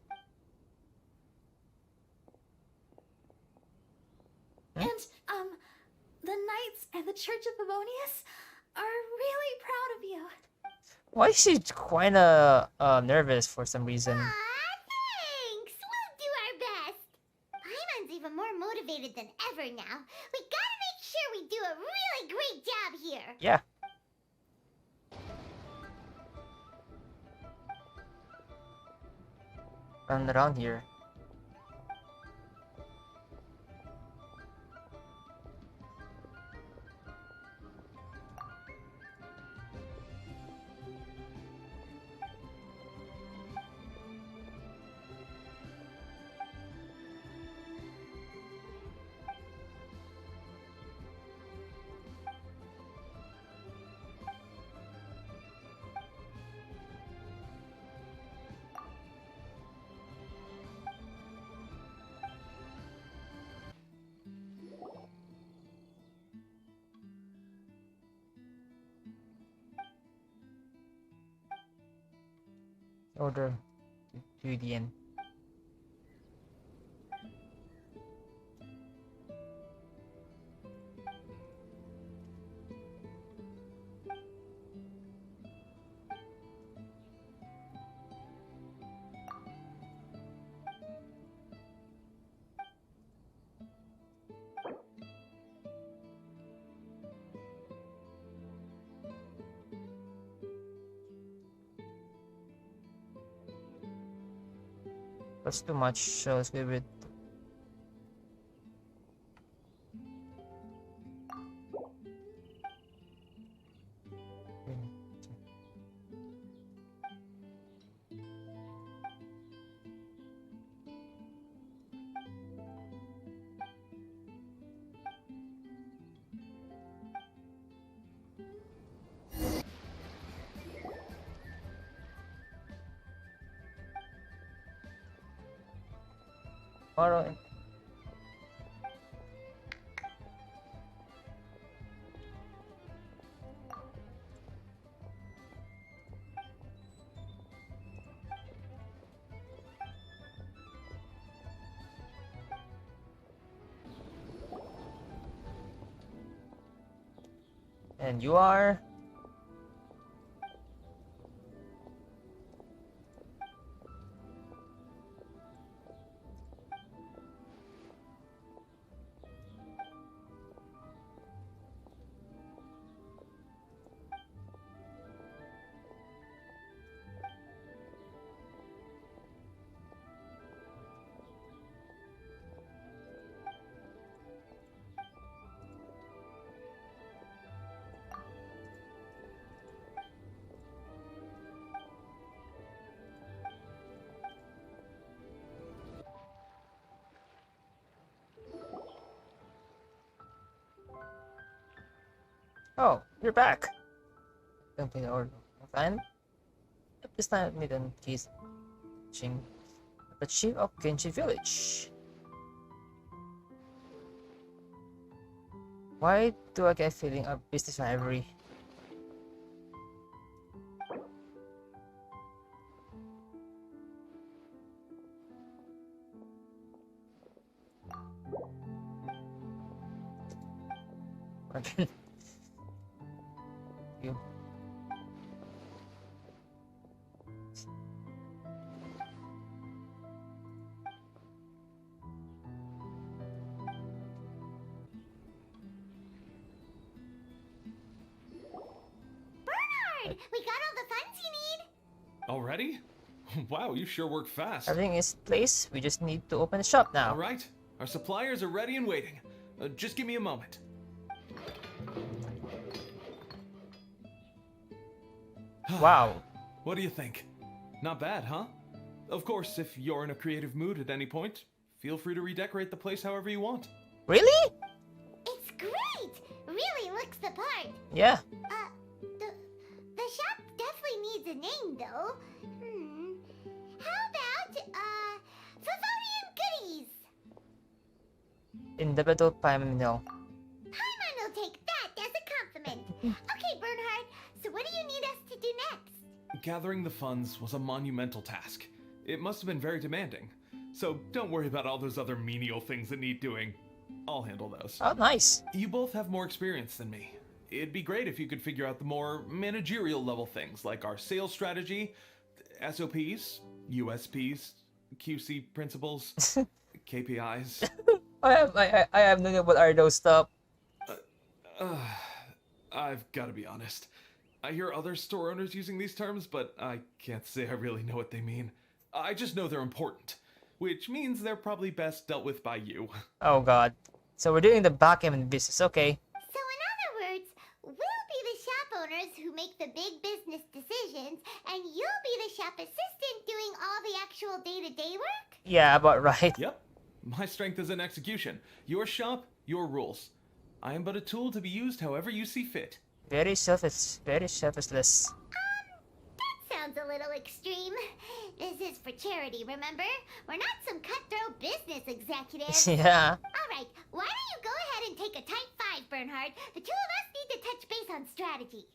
And, the Knights and the Church of Favonius are really proud of you. Why is she kinda nervous for some reason? Thanks! We'll do our best! Paimon's even more motivated than ever now. We gotta make sure we do a really great job here! Yeah. Run around here. Order to the end. That's too much, so let's give it. Tomorrow. And you are? Oh, you're back. Complete order. Fine. This time meet on keys. The chief of Genshin village. Why do I get feeling of business rivalry? You. Bernard! We got all the funds you need! Already? Wow, you sure work fast. Everything is placed. We just need to open the shop now. All right. Our suppliers are ready and waiting. Just give me a moment. Wow. What do you think? Not bad, huh? Of course, if you're in a creative mood at any point, feel free to redecorate the place however you want. Really? It's great! Really looks the part. Yeah. The shop definitely needs a name, though. How about, Favonian Goodies? Individual Pyramidal. Paimon will take that as a compliment. Okay, Bernhard, so what do you need us to do next? Gathering the funds was a monumental task. It must have been very demanding. So don't worry about all those other menial things that need doing. I'll handle those. Oh, nice. You both have more experience than me. It'd be great if you could figure out the more managerial level things like our sales strategy, SOPs, USPs, QC principles, KPIs. I have no idea what are those stuff. I've got to be honest. I hear other store owners using these terms, but I can't say I really know what they mean. I just know they're important, which means they're probably best dealt with by you. Oh god. So we're doing the backend business, okay. So in other words, we'll be the shop owners who make the big business decisions, and you'll be the shop assistant doing all the actual day-to-day work? Yeah, about right. Yep. My strength is in execution. Your shop, your rules. I am but a tool to be used however you see fit. Very selfish, very selfless. That sounds a little extreme. This is for charity, remember? We're not some cutthroat business executives. Yeah. Alright, why don't you go ahead and take a type 5, Bernhard? The two of us need to touch base on strategy.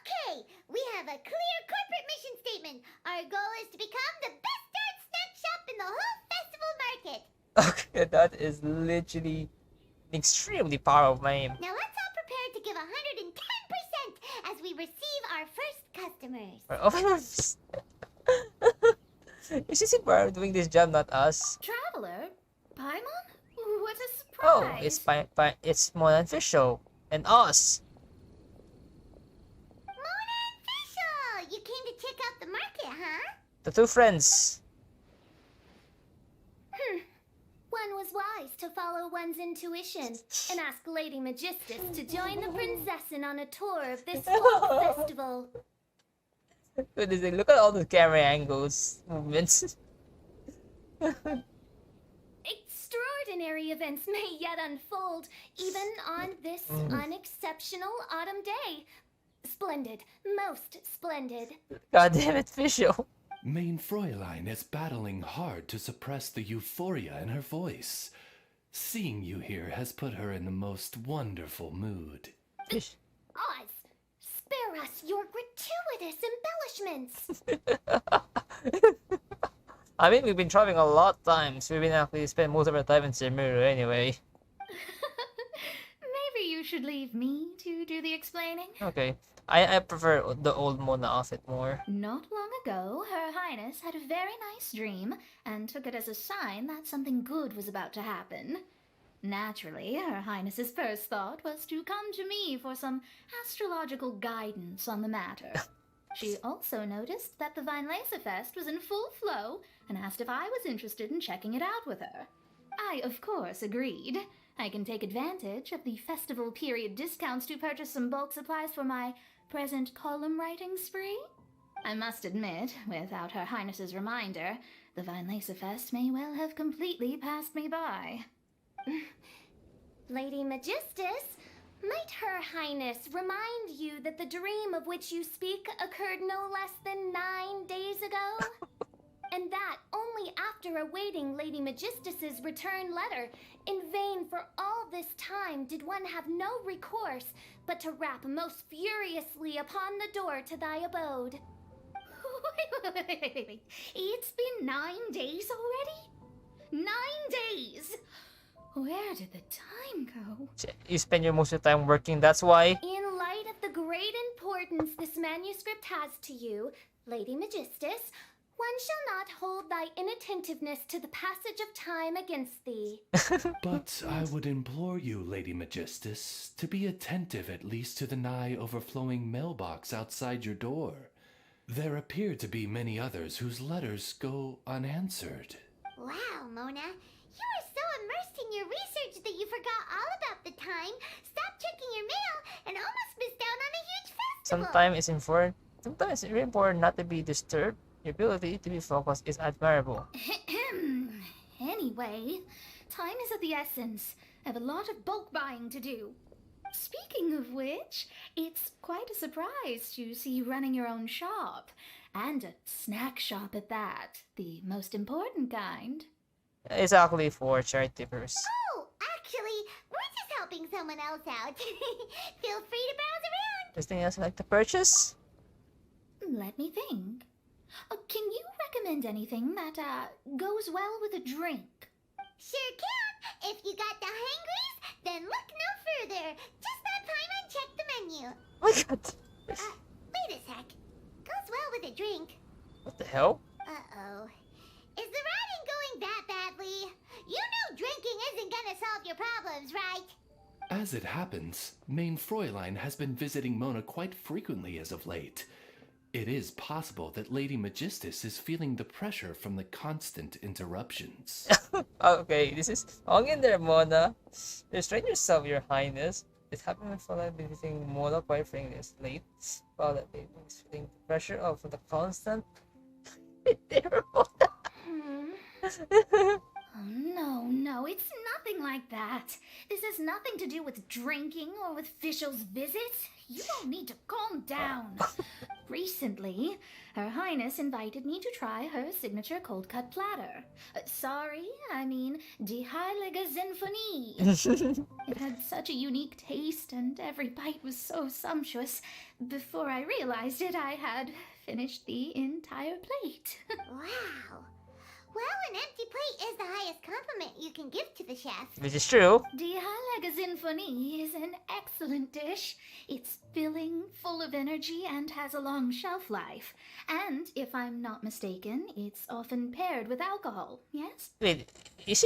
Okay, we have a clear corporate mission statement. Our goal is to become the best dark snack shop in the whole festival market. Okay, that is literally an extremely powerful name. Now let's all prepare to give 110% as we receive our first customers. Is this we're doing this job, not us? Traveler? Paimon? What a surprise! Oh, it's Mondanst official and us. Mona and Fischl! You came to check out the market, huh? The two friends. One was wise to follow one's intuition and ask Lady Magistus to join the princessin on a tour of this folk festival. Look at all the camera angles, movements. Extraordinary events may yet unfold, even on this unexceptional autumn day. Splendid, most splendid. God damn it, Fischl. Mein Fräulein is battling hard to suppress the euphoria in her voice. Seeing you here has put her in the most wonderful mood. Oz, spare us your gratuitous embellishments. I mean, we've been traveling a lot of times. We've been actually spend most of our time in Semuru anyway. Maybe you should leave me to do the explaining. Okay. I prefer the old Mona outfit more. Not long ago, Her Highness had a very nice dream and took it as a sign that something good was about to happen. Naturally, Her Highness's first thought was to come to me for some astrological guidance on the matter. She also noticed that the Weinlesefest was in full flow and asked if I was interested in checking it out with her. I, of course, agreed. I can take advantage of the festival period discounts to purchase some bulk supplies for my present column writing spree. I must admit, without Her Highness's reminder, the Weinlesefest may well have completely passed me by. Lady Magistus, might Her Highness remind you that the dream of which you speak occurred no less than 9 days ago? And that only after awaiting Lady Magistus's return letter. In vain for all this time did one have no recourse but to rap most furiously upon the door to thy abode. Wait. It's been 9 days already? 9 days! Where did the time go? You spend your most of the time working, that's why. In light of the great importance this manuscript has to you, Lady Magistus, one shall not hold thy inattentiveness to the passage of time against thee. But I would implore you, Lady Magistus, to be attentive at least to the nigh overflowing mailbox outside your door. There appear to be many others whose letters go unanswered. Wow, Mona. You were so immersed in your research that you forgot all about the time, stopped checking your mail, and almost missed out on a huge festival. Sometimes it's really important not to be disturbed. Your ability to be focused is admirable. Anyway, time is of the essence. I have a lot of bulk buying to do. Speaking of which, it's quite a surprise to see you running your own shop. And a snack shop at that. The most important kind. It's actually for charity purpose. Oh, actually, we're just helping someone else out. Feel free to browse around. Anything else you'd like to purchase? Let me think. Can you recommend anything that goes well with a drink? Sure can. If you got the hangries, then look no further. Just stop time and check the menu. Oh my god. Wait a sec. Goes well with a drink. What the hell? Uh-oh. Is the writing going that badly? You know drinking isn't gonna solve your problems, right? As it happens, Main Fräulein has been visiting Mona quite frequently as of late. It is possible that Lady Magistus is feeling the pressure from the constant interruptions. Okay, this is hung in there, Mona. Restrain yourself, Your Highness. It happened for like visiting Mona quite frankly this late. While that lady is feeling the pressure of the constant. There, Mona. Oh, no, it's nothing like that. This has nothing to do with drinking or with officials' visits. You don't need to calm down. Recently, Her Highness invited me to try her signature cold-cut platter. Die Heilige Sinfonie. It had such a unique taste, and every bite was so sumptuous. Before I realized it, I had finished the entire plate. Wow. Well, an empty plate is the highest compliment you can give to the chef. Which is true. Die Heilige Sinfonie is an excellent dish. It's filling, full of energy, and has a long shelf life. And, if I'm not mistaken, it's often paired with alcohol, yes? Wait, is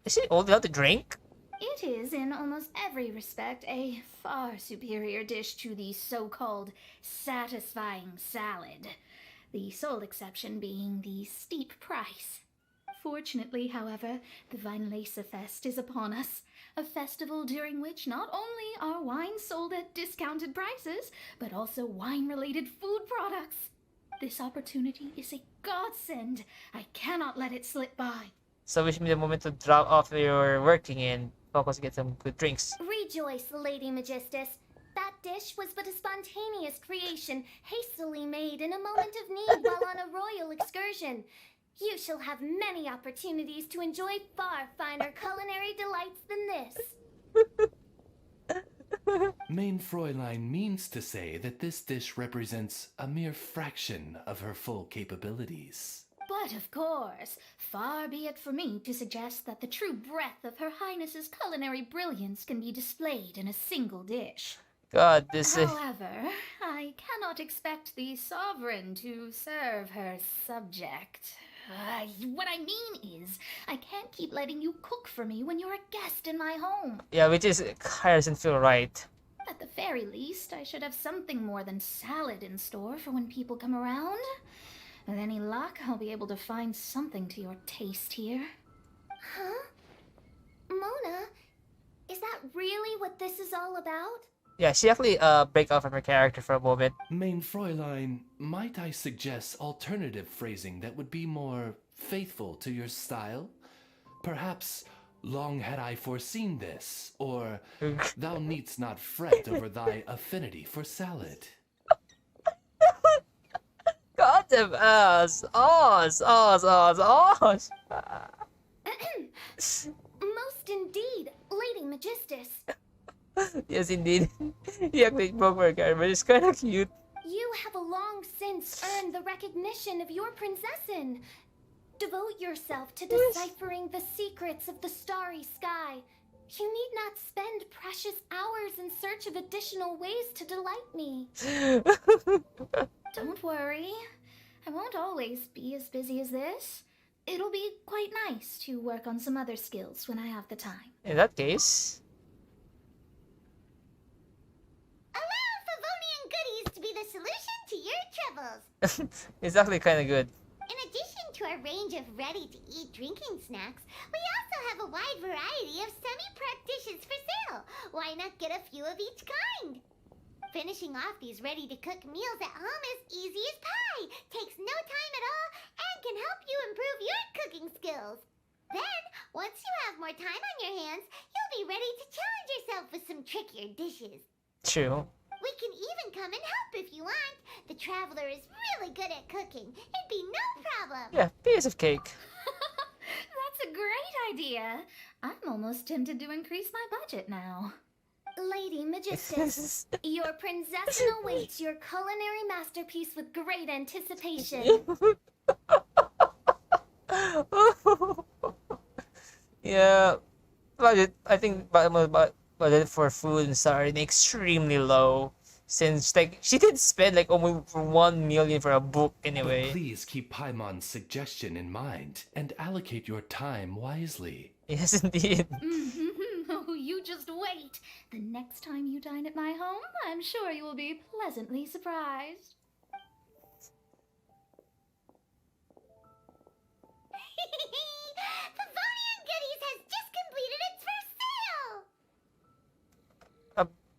she old enough to drink? It is, in almost every respect, a far superior dish to the so-called satisfying salad. The sole exception being the steep price. Fortunately, however, the Weinlese Fest is upon us, a festival during which not only are wines sold at discounted prices, but also wine-related food products. This opportunity is a godsend. I cannot let it slip by. So wish me the moment to drop off your working and focus get some good drinks. Rejoice, Lady Magistus. That dish was but a spontaneous creation, hastily made in a moment of need while on a royal excursion. You shall have many opportunities to enjoy far finer culinary delights than this. Main Fräulein means to say that this dish represents a mere fraction of her full capabilities. But of course, far be it for me to suggest that the true breadth of Her Highness's culinary brilliance can be displayed in a single dish. God, this is... However, I cannot expect the sovereign to serve her subject. What I mean is, I can't keep letting you cook for me when you're a guest in my home. Yeah, which is kind of doesn't feel right. At the very least, I should have something more than salad in store for when people come around. With any luck, I'll be able to find something to your taste here. Huh? Mona, is that really what this is all about? Yeah, she actually break off from her character for a moment. Main Fräulein, might I suggest alternative phrasing that would be more faithful to your style? Perhaps, long had I foreseen this, or thou needst not fret over thy affinity for salad. God damn ass! Oz! Most indeed, Lady Magistus. Yes, indeed. He actually broke her character, but it's kind of cute. You have a long since earned the recognition of your princessin. Devote yourself to deciphering the secrets of the starry sky. You need not spend precious hours in search of additional ways to delight me. Don't worry. I won't always be as busy as this. It'll be quite nice to work on some other skills when I have the time. In that case... Allow Favonian goodies to be the solution to your troubles. levels. It's actually kind of good. In addition to our range of ready-to-eat drinking snacks, we also have a wide variety of semi-prep dishes for sale. Why not get a few of each kind? Finishing off these ready-to-cook meals at home is easy as pie, takes no time at all, and can help you improve your cooking skills. Then, once you have more time on your hands, you'll be ready to challenge yourself with some trickier dishes. True. We can even come and help if you want. The Traveler is really good at cooking. It'd be no problem. Yeah, piece of cake. That's a great idea. I'm almost tempted to increase my budget now. Lady Magistus, your princess awaits your culinary masterpiece with great anticipation. Yeah, budget. I think budget for food and sorry extremely low. Since like she did spend like almost 1 million for a book anyway. But please keep Paimon's suggestion in mind and allocate your time wisely. Yes, indeed. Oh, you just wait. The next time you dine at my home, I'm sure you will be pleasantly surprised. Pavonian Goodies has just completed its first sale!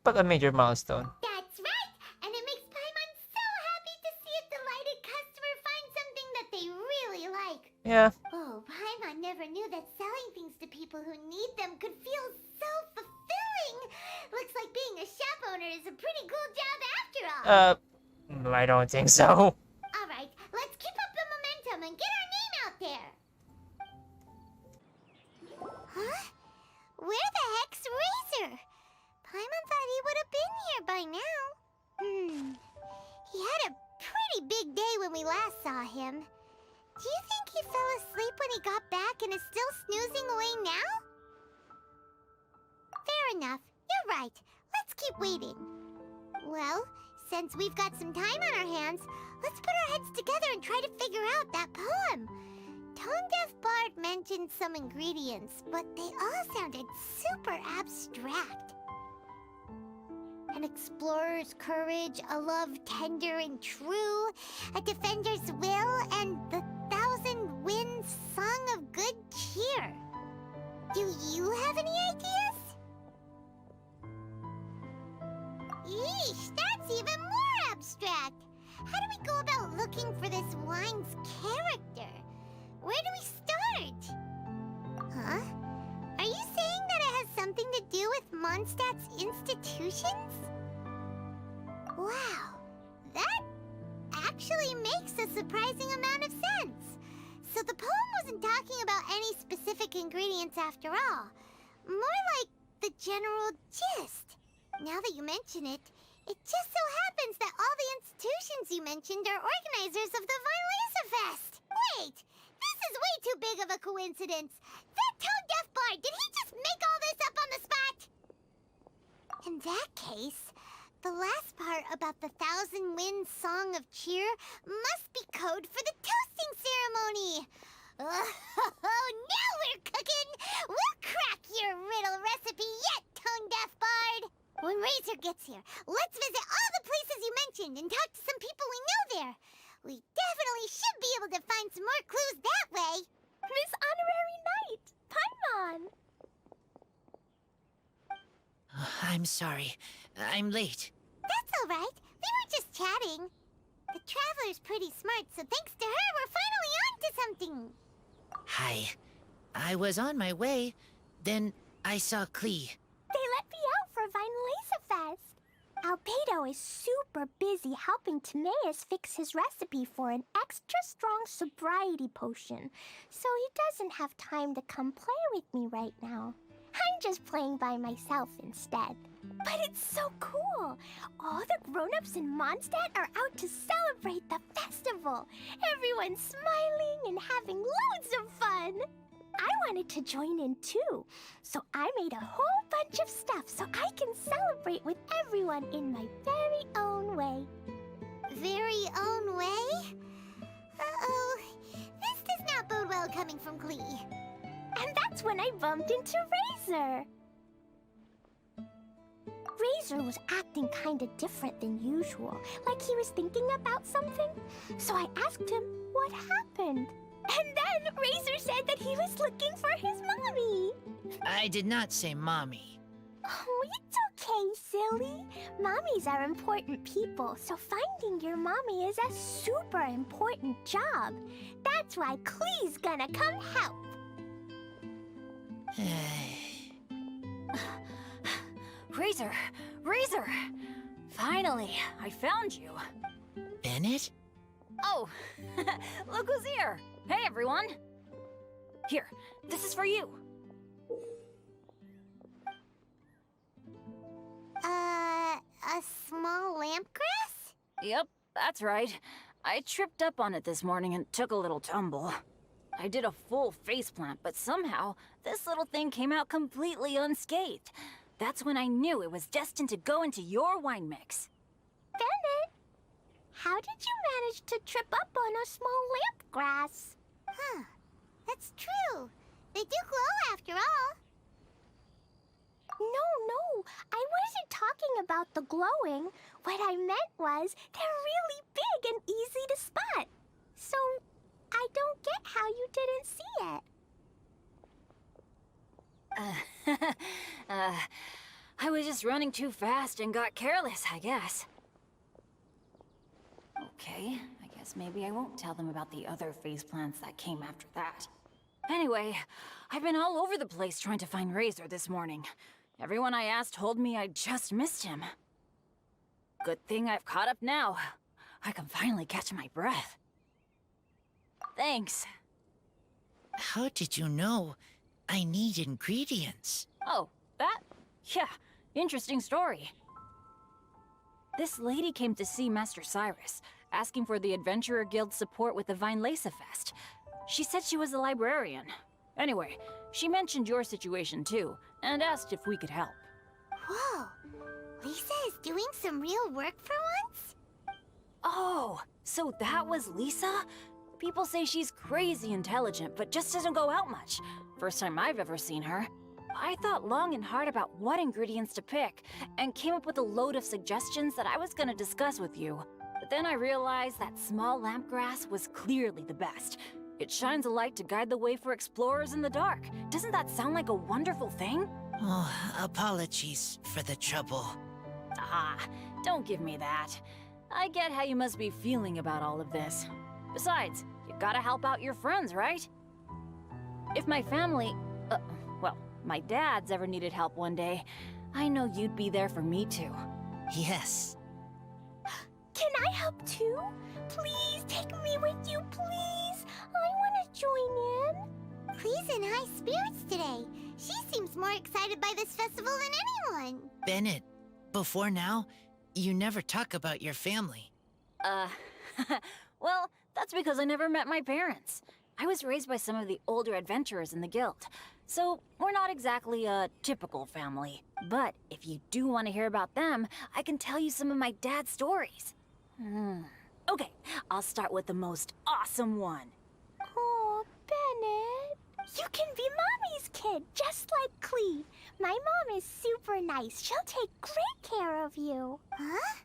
But a major milestone. That's right! And it makes Paimon so happy to see a delighted customer find something that they really like. Yeah. Oh, Paimon never knew that selling things to people who need them could feel so fulfilling! Looks like being a shop owner is a pretty cool job after all! I don't think so. Alright, let's keep up the momentum and get our name out there! Huh? Where the heck's Razor? Paimon thought he would have been here by now. He had a pretty big day when we last saw him. Do you think he fell asleep when he got back and is still snoozing away now? Fair enough. You're right. Let's keep waiting. Well, since we've got some time on our hands, let's put our heads together and try to figure out that poem. Tone-deaf Bard mentioned some ingredients, but they all sounded super abstract. An explorer's courage, a love tender and true, a defender's will, and the thousand winds song of good cheer. Do you have any ideas? Yeesh, that's even more abstract. How do we go about looking for this wine's character? Where do we start? Huh? Are you saying that it has something to do with Mondstadt's institutions? Wow, that actually makes a surprising amount of sense. So the poem wasn't talking about any specific ingredients after all. More like the general gist. Now that you mention it, it just so happens that all the institutions you mentioned are organizers of the Von Laser Fest. Wait! This is way too big of a coincidence! That tone-deaf bard, did he just make all this up on the spot? In that case, the last part about the Thousand Winds Song of Cheer must be code for the toasting ceremony! Oh, now we're cooking! We'll crack your riddle recipe yet, tone-deaf bard! When Razor gets here, let's visit all the places you mentioned and talk to some people we know there. We definitely should be able to find some more clues that way. Miss Honorary Knight, Paimon! I'm sorry. I'm late. That's all right. We were just chatting. The Traveler's pretty smart, so thanks to her, we're finally on to something. Hi. I was on my way. Then I saw Klee. They let me out for Vine Laser Fest. Albedo is super busy helping Timaeus fix his recipe for an extra strong sobriety potion, so he doesn't have time to come play with me right now. I'm just playing by myself instead. But it's so cool! All the grown-ups in Mondstadt are out to celebrate the festival. Everyone's smiling and having loads of fun. I wanted to join in too, so I made a whole bunch of stuff so I can celebrate with everyone in my very own way. Very own way? Uh-oh. This does not bode well coming from Klee. And that's when I bumped into Razor. Razor was acting kinda different than usual, like he was thinking about something. So I asked him what happened. And then Razor said that he was looking for his mommy. I did not say mommy. Oh, it's okay, silly. Mommies are important people, so finding your mommy is a super important job. That's why Klee's gonna come help. Razor! Razor! Finally, I found you. Bennett? Oh, look who's here! Hey, everyone! Here, this is for you. A small lampgrass? Yep, that's right. I tripped up on it this morning and took a little tumble. I did a full faceplant, but somehow this little thing came out completely unscathed. That's when I knew it was destined to go into your wine mix. Bennett, how did you manage to trip up on a small lampgrass? Huh, that's true. They do glow after all. No, I wasn't talking about the glowing. What I meant was they're really big and easy to spot. So, I don't get how you didn't see it. I was just running too fast and got careless, I guess. Okay, I guess maybe I won't tell them about the other faceplants that came after that. Anyway, I've been all over the place trying to find Razor this morning. Everyone I asked told me I just missed him. Good thing I've caught up now. I can finally catch my breath. Thanks. How did you know I need ingredients? Oh, that? Yeah, interesting story. This lady came to see Master Cyrus, asking for the Adventurer Guild's support with the Vine Lesa Fest. She said she was a librarian. Anyway, she mentioned your situation too, and asked if we could help. Whoa, Lisa is doing some real work for once? Oh, so that was Lisa? People say she's crazy intelligent, but just doesn't go out much. First time I've ever seen her. I thought long and hard about what ingredients to pick, and came up with a load of suggestions that I was gonna discuss with you. But then I realized that small lampgrass was clearly the best. It shines a light to guide the way for explorers in the dark. Doesn't that sound like a wonderful thing? Oh, apologies for the trouble. Ah, don't give me that. I get how you must be feeling about all of this. Besides, you gotta help out your friends, right? If my family, well, my dad's ever needed help one day, I know you'd be there for me too. Yes. Can I help too? Please take me with you, please. I want to join in. Klee's in high spirits today. She seems more excited by this festival than anyone. Bennett, before now, you never talk about your family. Well, that's because I never met my parents. I was raised by some of the older adventurers in the guild, so we're not exactly a typical family. But if you do want to hear about them, I can tell you some of my dad's stories. Okay, I'll start with the most awesome one. Oh, Bennett. You can be Mommy's kid, just like Klee. My mom is super nice. She'll take great care of you. Huh?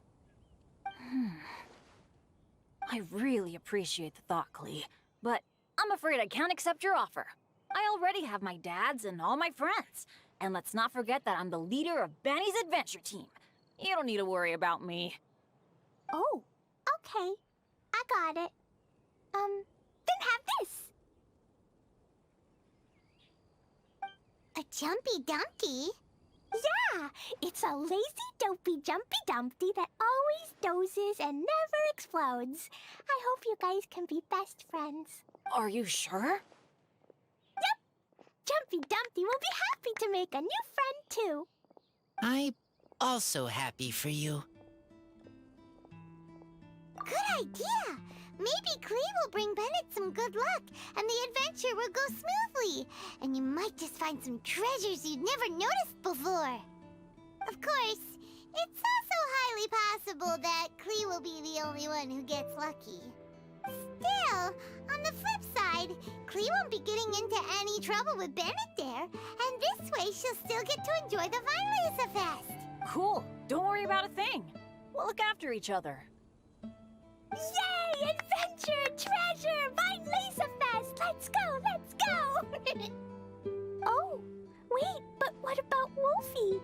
I really appreciate the thought, Klee, but I'm afraid I can't accept your offer. I already have my dad's and all my friends. And let's not forget that I'm the leader of Benny's adventure team. You don't need to worry about me. Oh, okay. I got it. Then have this. A Jumpy Dumpty? Yeah, it's a lazy, dopey Jumpy Dumpty that always dozes and never explodes. I hope you guys can be best friends. Are you sure? Yep! Jumpy Dumpty will be happy to make a new friend, too. I'm also happy for you. Good idea! Maybe Klee will bring Bennett some good luck, and the adventure will go smoothly. And you might just find some treasures you'd never noticed before. Of course, it's also highly possible that Klee will be the only one who gets lucky. Still, on the flip side, Klee won't be getting into any trouble with Bennett there, and this way she'll still get to enjoy the Vine Lesa Fest. Cool. Don't worry about a thing. We'll look after each other. Yay! Adventure! Treasure! Vine Lisa Fest! Let's go! Let's go! Oh, wait, but what about Wolfie?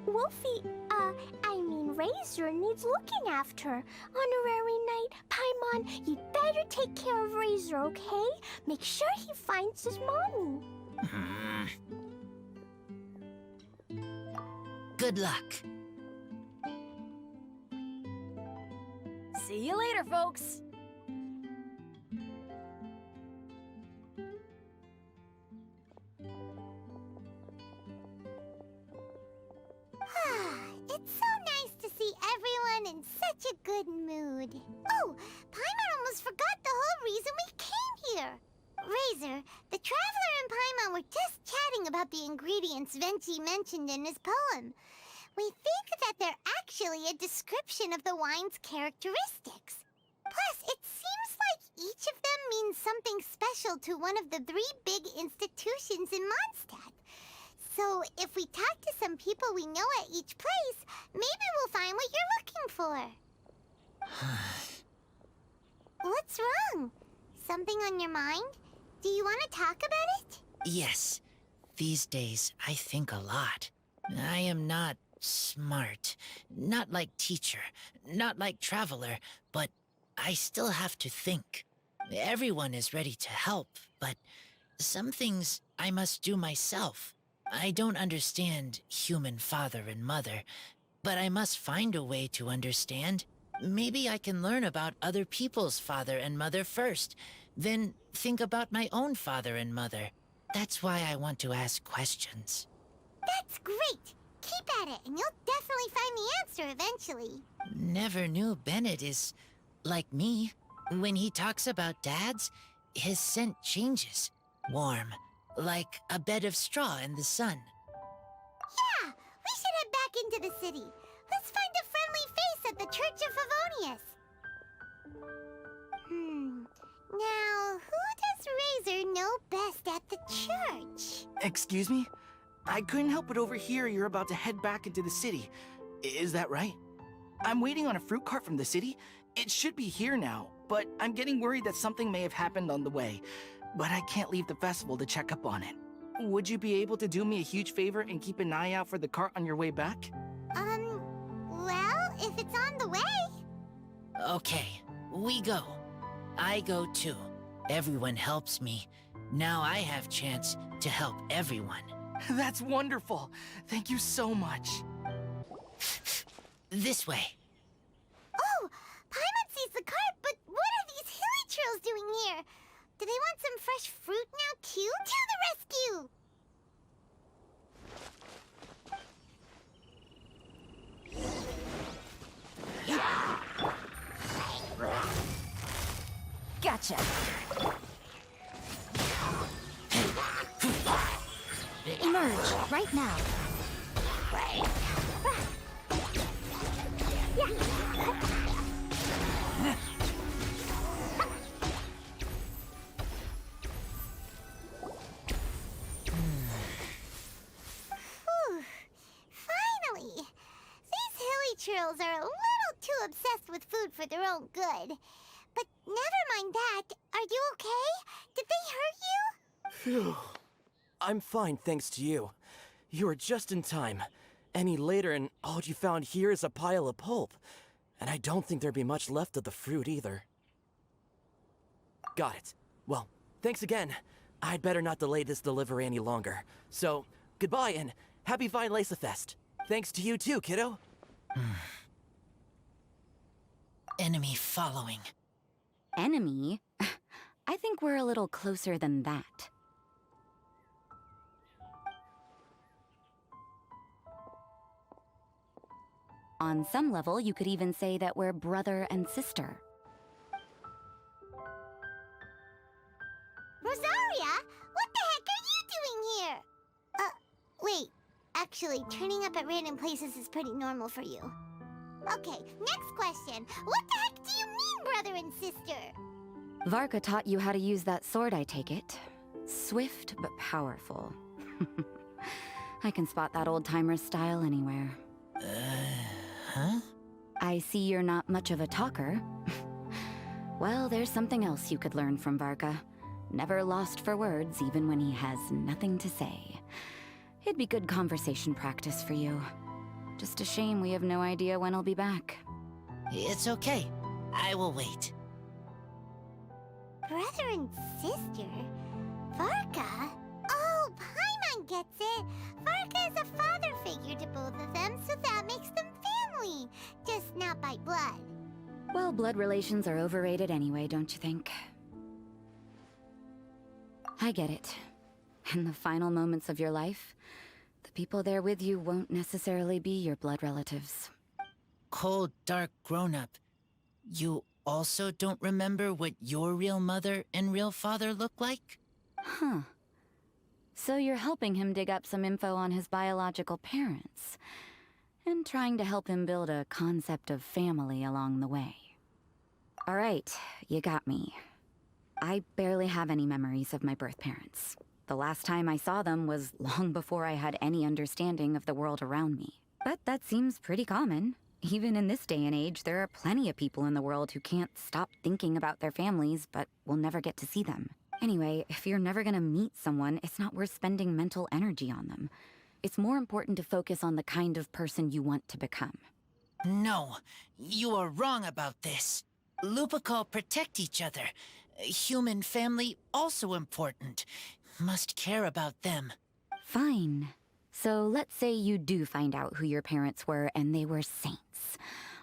Wolfie, I mean Razor needs looking after. Honorary Knight, Paimon, you'd better take care of Razor, okay? Make sure he finds his mommy. Good luck. See you later, folks. It's so nice to see everyone in such a good mood. Oh, Paimon almost forgot the whole reason we came here. Razor, the Traveler and Paimon were just chatting about the ingredients Venti mentioned in his poem. We think that they're actually a description of the wine's characteristics. Plus, it seems like each of them means something special to one of the 3 big institutions in Mondstadt. So, if we talk to some people we know at each place, maybe we'll find what you're looking for. What's wrong? Something on your mind? Do you want to talk about it? Yes. These days, I think a lot. I am not smart. Not like teacher. Not like traveler. But I still have to think. Everyone is ready to help, but some things I must do myself. I don't understand human father and mother, but I must find a way to understand. Maybe I can learn about other people's father and mother first, then think about my own father and mother. That's why I want to ask questions. That's great! Keep at it, and you'll definitely find the answer eventually. Never knew Bennett is like me. When he talks about dads, his scent changes. Warm, like a bed of straw in the sun. Yeah, we should head back into the city. Let's find a friendly face at the Church of Favonius. Now, who does Razor know best at the church? Excuse me? I couldn't help but overhear you're about to head back into the city. Is that right? I'm waiting on a fruit cart from the city. It should be here now, but I'm getting worried that something may have happened on the way. But I can't leave the festival to check up on it. Would you be able to do me a huge favor and keep an eye out for the cart on your way back? Well, if it's on the way. Okay, we go. I go too. Everyone helps me. Now I have chance to help everyone. That's wonderful. Thank you so much. This way. Oh, Paimon sees the cart, but what are these hilly trails doing here? Do they want some fresh fruit now too? To the rescue! Gotcha. Emerge right now. Finally! These hilly trails are a little too obsessed with food for their own good. But never mind that. Are you okay? Did they hurt you? Phew. I'm fine, thanks to you. You were just in time. Any later and all you found here is a pile of pulp. And I don't think there'd be much left of the fruit either. Got it. Well, thanks again. I'd better not delay this delivery any longer. So, goodbye and happy Vine Lace Fest. Thanks to you too, kiddo. Enemy following. Enemy? I think we're a little closer than that. On some level, you could even say that we're brother and sister. Rosaria? What the heck are you doing here? Wait. Actually, turning up at random places is pretty normal for you. Okay, next question. What the heck do you mean, brother and sister? Varka taught you how to use that sword, I take it. Swift but powerful. I can spot that old-timer's style anywhere. Huh? I see you're not much of a talker. Well, there's something else you could learn from Varka. Never lost for words, even when he has nothing to say. It'd be good conversation practice for you. Just a shame we have no idea when he'll be back. It's okay. I will wait. Brother and sister? Varka? Oh, Paimon gets it. Varka is a father figure to both of them, so that makes them family. Just not by blood. Well, blood relations are overrated anyway, don't you think? I get it. In the final moments of your life, the people there with you won't necessarily be your blood relatives. Cold, dark grown-up. You also don't remember what your real mother and real father look like? Huh. So you're helping him dig up some info on his biological parents, and trying to help him build a concept of family along the way. All right, you got me. I barely have any memories of my birth parents. The last time I saw them was long before I had any understanding of the world around me. But that seems pretty common. Even in this day and age, there are plenty of people in the world who can't stop thinking about their families, but will never get to see them. Anyway, if you're never gonna meet someone, it's not worth spending mental energy on them. It's more important to focus on the kind of person you want to become. No, you are wrong about this. Lupical protect each other. Human family also important. Must care about them. Fine. So let's say you do find out who your parents were and they were saints.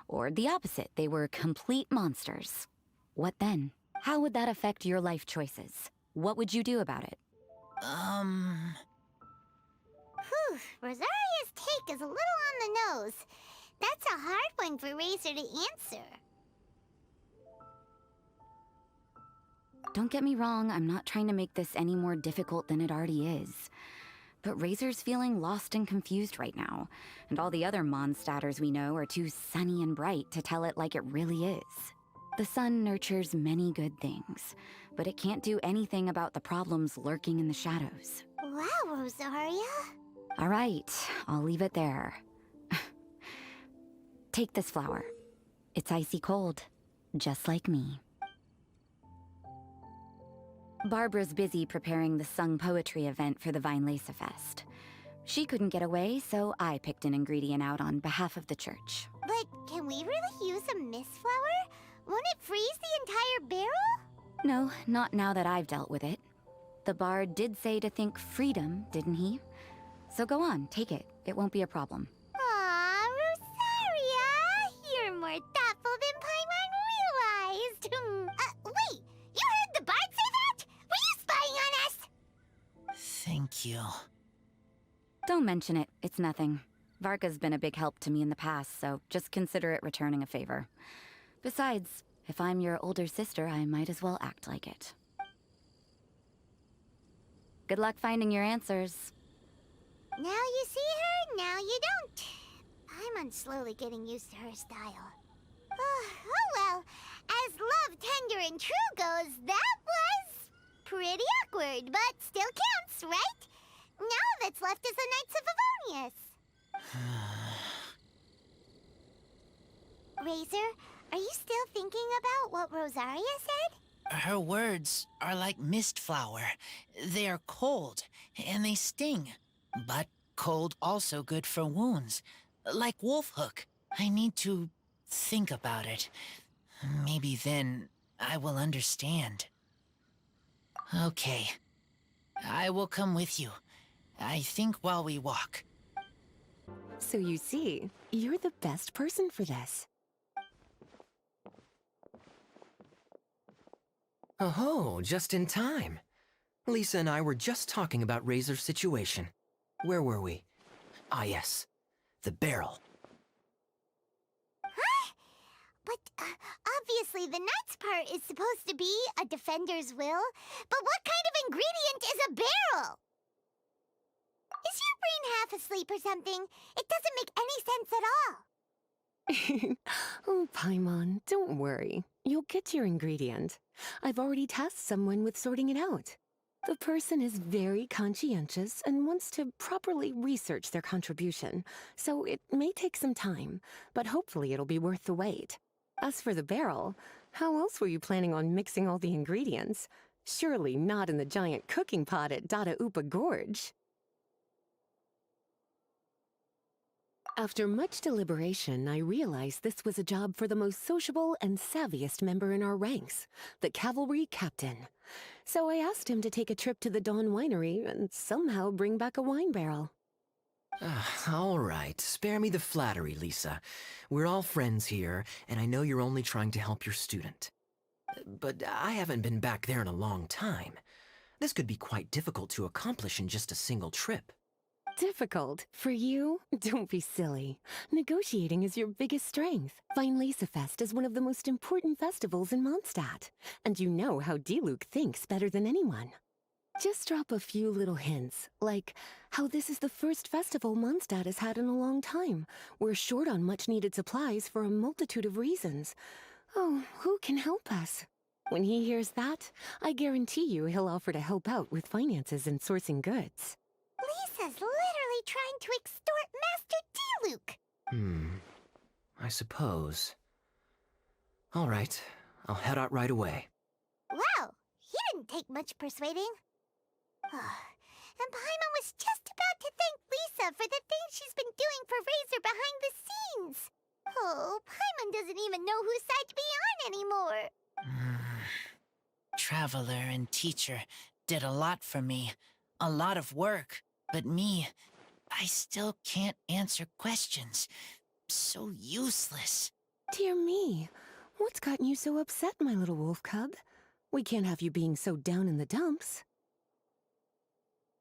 Or the opposite, they were complete monsters. What then? How would that affect your life choices? What would you do about it? Whew, Rosaria's take is a little on the nose. That's a hard one for Razor to answer. Don't get me wrong, I'm not trying to make this any more difficult than it already is. But Razor's feeling lost and confused right now, and all the other Mondstadters we know are too sunny and bright to tell it like it really is. The sun nurtures many good things, but it can't do anything about the problems lurking in the shadows. Wow, Rosaria. All right, I'll leave it there. Take this flower. It's icy cold, just like me. Barbara's busy preparing the sung poetry event for the Vinelesa Fest. She couldn't get away, so I picked an ingredient out on behalf of the church. But can we really use a mist flower? Won't it freeze the entire barrel? No, not now that I've dealt with it. The bard did say to think freedom, didn't he? So go on, take it. It won't be a problem. Aw, Rosaria! You're more thoughtful than Paimon realized. Wait! You heard the bard say that? Were you spying on us? Thank you. Don't mention it. It's nothing. Varka's been a big help to me in the past, so just consider it returning a favor. Besides, if I'm your older sister, I might as well act like it. Good luck finding your answers. Now you see her, now you don't. Paimon's slowly getting used to her style. Oh well, as love, tender, and true goes, that was pretty awkward, but still counts, right? Now all that's left is the Knights of Favonius. Razor, are you still thinking about what Rosaria said? Her words are like mist flower. They are cold, and they sting. But cold also good for wounds, like wolf hook. I need to think about it. Maybe then I will understand. Okay. I will come with you. I think while we walk. So you see, you're the best person for this. Oh, just in time. Lisa and I were just talking about Razor's situation. Where were we? Ah, yes. The barrel. Huh? But obviously the knight's part is supposed to be a defender's will. But what kind of ingredient is a barrel? Is your brain half asleep or something? It doesn't make any sense at all. Oh, Paimon, don't worry. You'll get your ingredient. I've already tasked someone with sorting it out. The person is very conscientious and wants to properly research their contribution, so it may take some time, but hopefully it'll be worth the wait. As for the barrel, how else were you planning on mixing all the ingredients? Surely not in the giant cooking pot at Dada Upa Gorge. After much deliberation, I realized this was a job for the most sociable and savviest member in our ranks, the cavalry captain. So I asked him to take a trip to the Dawn Winery and somehow bring back a wine barrel. All right, spare me the flattery, Lisa. We're all friends here, and I know you're only trying to help your student. But I haven't been back there in a long time. This could be quite difficult to accomplish in just a single trip. Difficult? For you? Don't be silly. Negotiating is your biggest strength. Weinlesefest is one of the most important festivals in Mondstadt, and you know how Diluc thinks better than anyone. Just drop a few little hints, like how this is the first festival Mondstadt has had in a long time. We're short on much-needed supplies for a multitude of reasons. Oh, who can help us? When he hears that, I guarantee you he'll offer to help out with finances and sourcing goods. Lisa's literally trying to extort Master Diluc. I suppose. All right, I'll head out right away. Wow, he didn't take much persuading. And Paimon was just about to thank Lisa for the things she's been doing for Razor behind the scenes. Oh, Paimon doesn't even know whose side to be on anymore. Traveler and teacher did a lot for me. A lot of work. But me, I still can't answer questions. So useless. Dear me, what's gotten you so upset, my little wolf cub? We can't have you being so down in the dumps.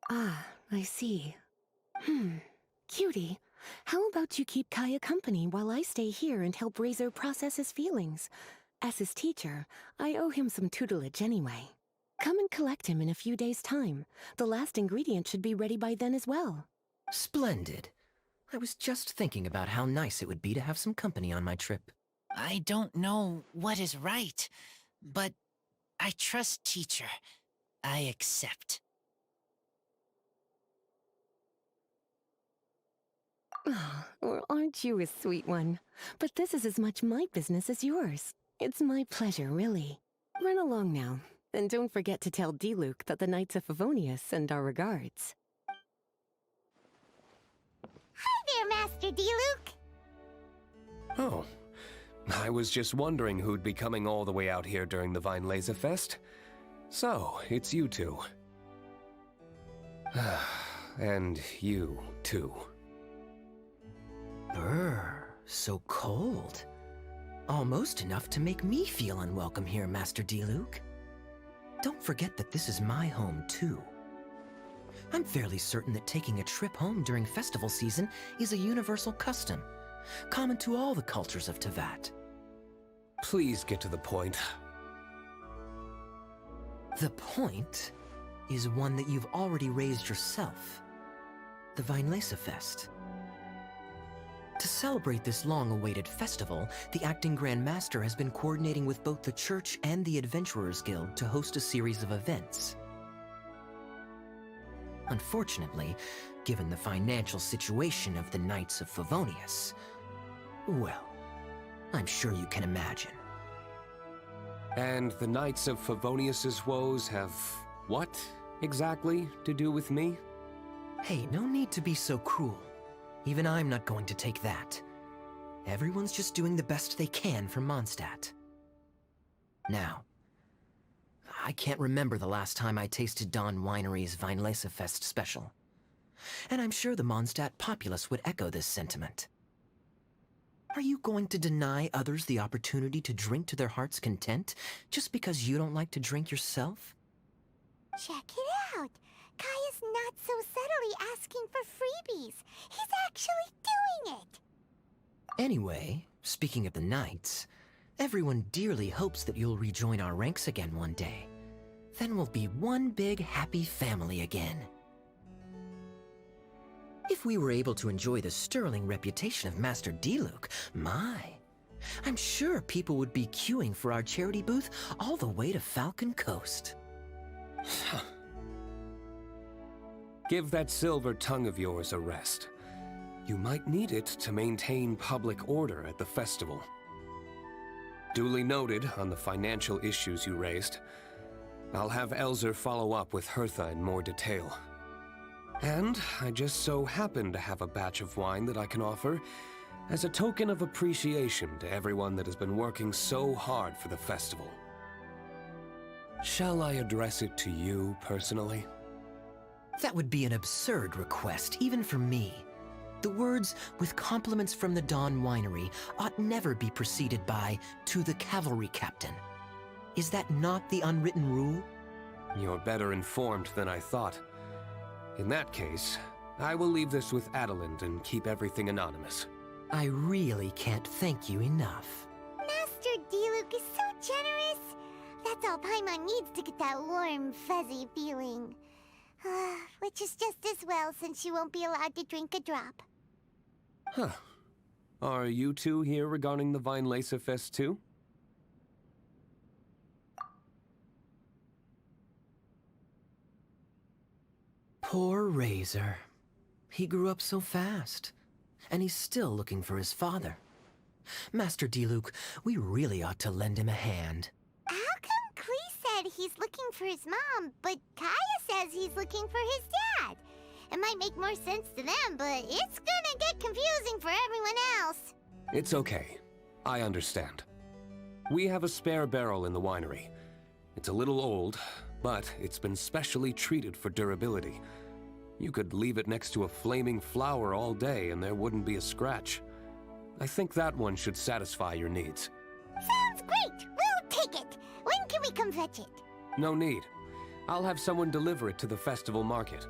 Ah, I see. Cutie, how about you keep Kaya company while I stay here and help Razor process his feelings? As his teacher, I owe him some tutelage anyway. Come and collect him in a few days' time. The last ingredient should be ready by then as well. Splendid. I was just thinking about how nice it would be to have some company on my trip. I don't know what is right, but I trust teacher. I accept. Well, aren't you a sweet one? But this is as much my business as yours. It's my pleasure, really. Run along now, and don't forget to tell Diluc that the Knights of Favonius send our regards. Hi there, Master Diluc! Oh, I was just wondering who'd be coming all the way out here during the Weinlesefest. So, it's you two. And you, too. Brr, so cold. Almost enough to make me feel unwelcome here, Master Diluc. Don't forget that this is my home, too. I'm fairly certain that taking a trip home during festival season is a universal custom, common to all the cultures of Teyvat. Please get to the point. The point is one that you've already raised yourself. The Weinlesefest. To celebrate this long-awaited festival, the Acting Grand Master has been coordinating with both the Church and the Adventurers Guild to host a series of events. Unfortunately, given the financial situation of the Knights of Favonius, well, I'm sure you can imagine. And the Knights of Favonius's woes have what, exactly, to do with me? Hey, no need to be so cruel. Even I'm not going to take that. Everyone's just doing the best they can for Mondstadt. Now, I can't remember the last time I tasted Dawn Winery's Weinlesefest special. And I'm sure the Mondstadt populace would echo this sentiment. Are you going to deny others the opportunity to drink to their heart's content just because you don't like to drink yourself? Check it out! Kaya's not so subtly asking for freebies. He's actually doing it! Anyway, speaking of the Knights, everyone dearly hopes that you'll rejoin our ranks again one day. Then we'll be one big happy family again. If we were able to enjoy the sterling reputation of Master Diluc, I'm sure people would be queuing for our charity booth all the way to Falcon Coast. Give that silver tongue of yours a rest. You might need it to maintain public order at the festival. Duly noted on the financial issues you raised. I'll have Elzer follow up with Hertha in more detail. And I just so happen to have a batch of wine that I can offer as a token of appreciation to everyone that has been working so hard for the festival. Shall I address it to you personally? That would be an absurd request, even for me. The words, with compliments from the Dawn Winery, ought never be preceded by, to the cavalry captain. Is that not the unwritten rule? You're better informed than I thought. In that case, I will leave this with Adelind and keep everything anonymous. I really can't thank you enough. Master Diluc is so generous. That's all Paimon needs to get that warm, fuzzy feeling. Which is just as well, since you won't be allowed to drink a drop. Huh. Are you two here regarding the Weinlese Fest too? Poor Razor. He grew up so fast. And he's still looking for his father. Master Diluc, we really ought to lend him a hand. How come Klee said he's looking for his mom, but Kaya says he's looking for his dad? It might make more sense to them, but it's gonna get confusing for everyone else. It's okay. I understand. We have a spare barrel in the winery. It's a little old, but it's been specially treated for durability. You could leave it next to a flaming flower all day and there wouldn't be a scratch. I think that one should satisfy your needs. Sounds great! We'll take it! When can we come fetch it? No need. I'll have someone deliver it to the festival market.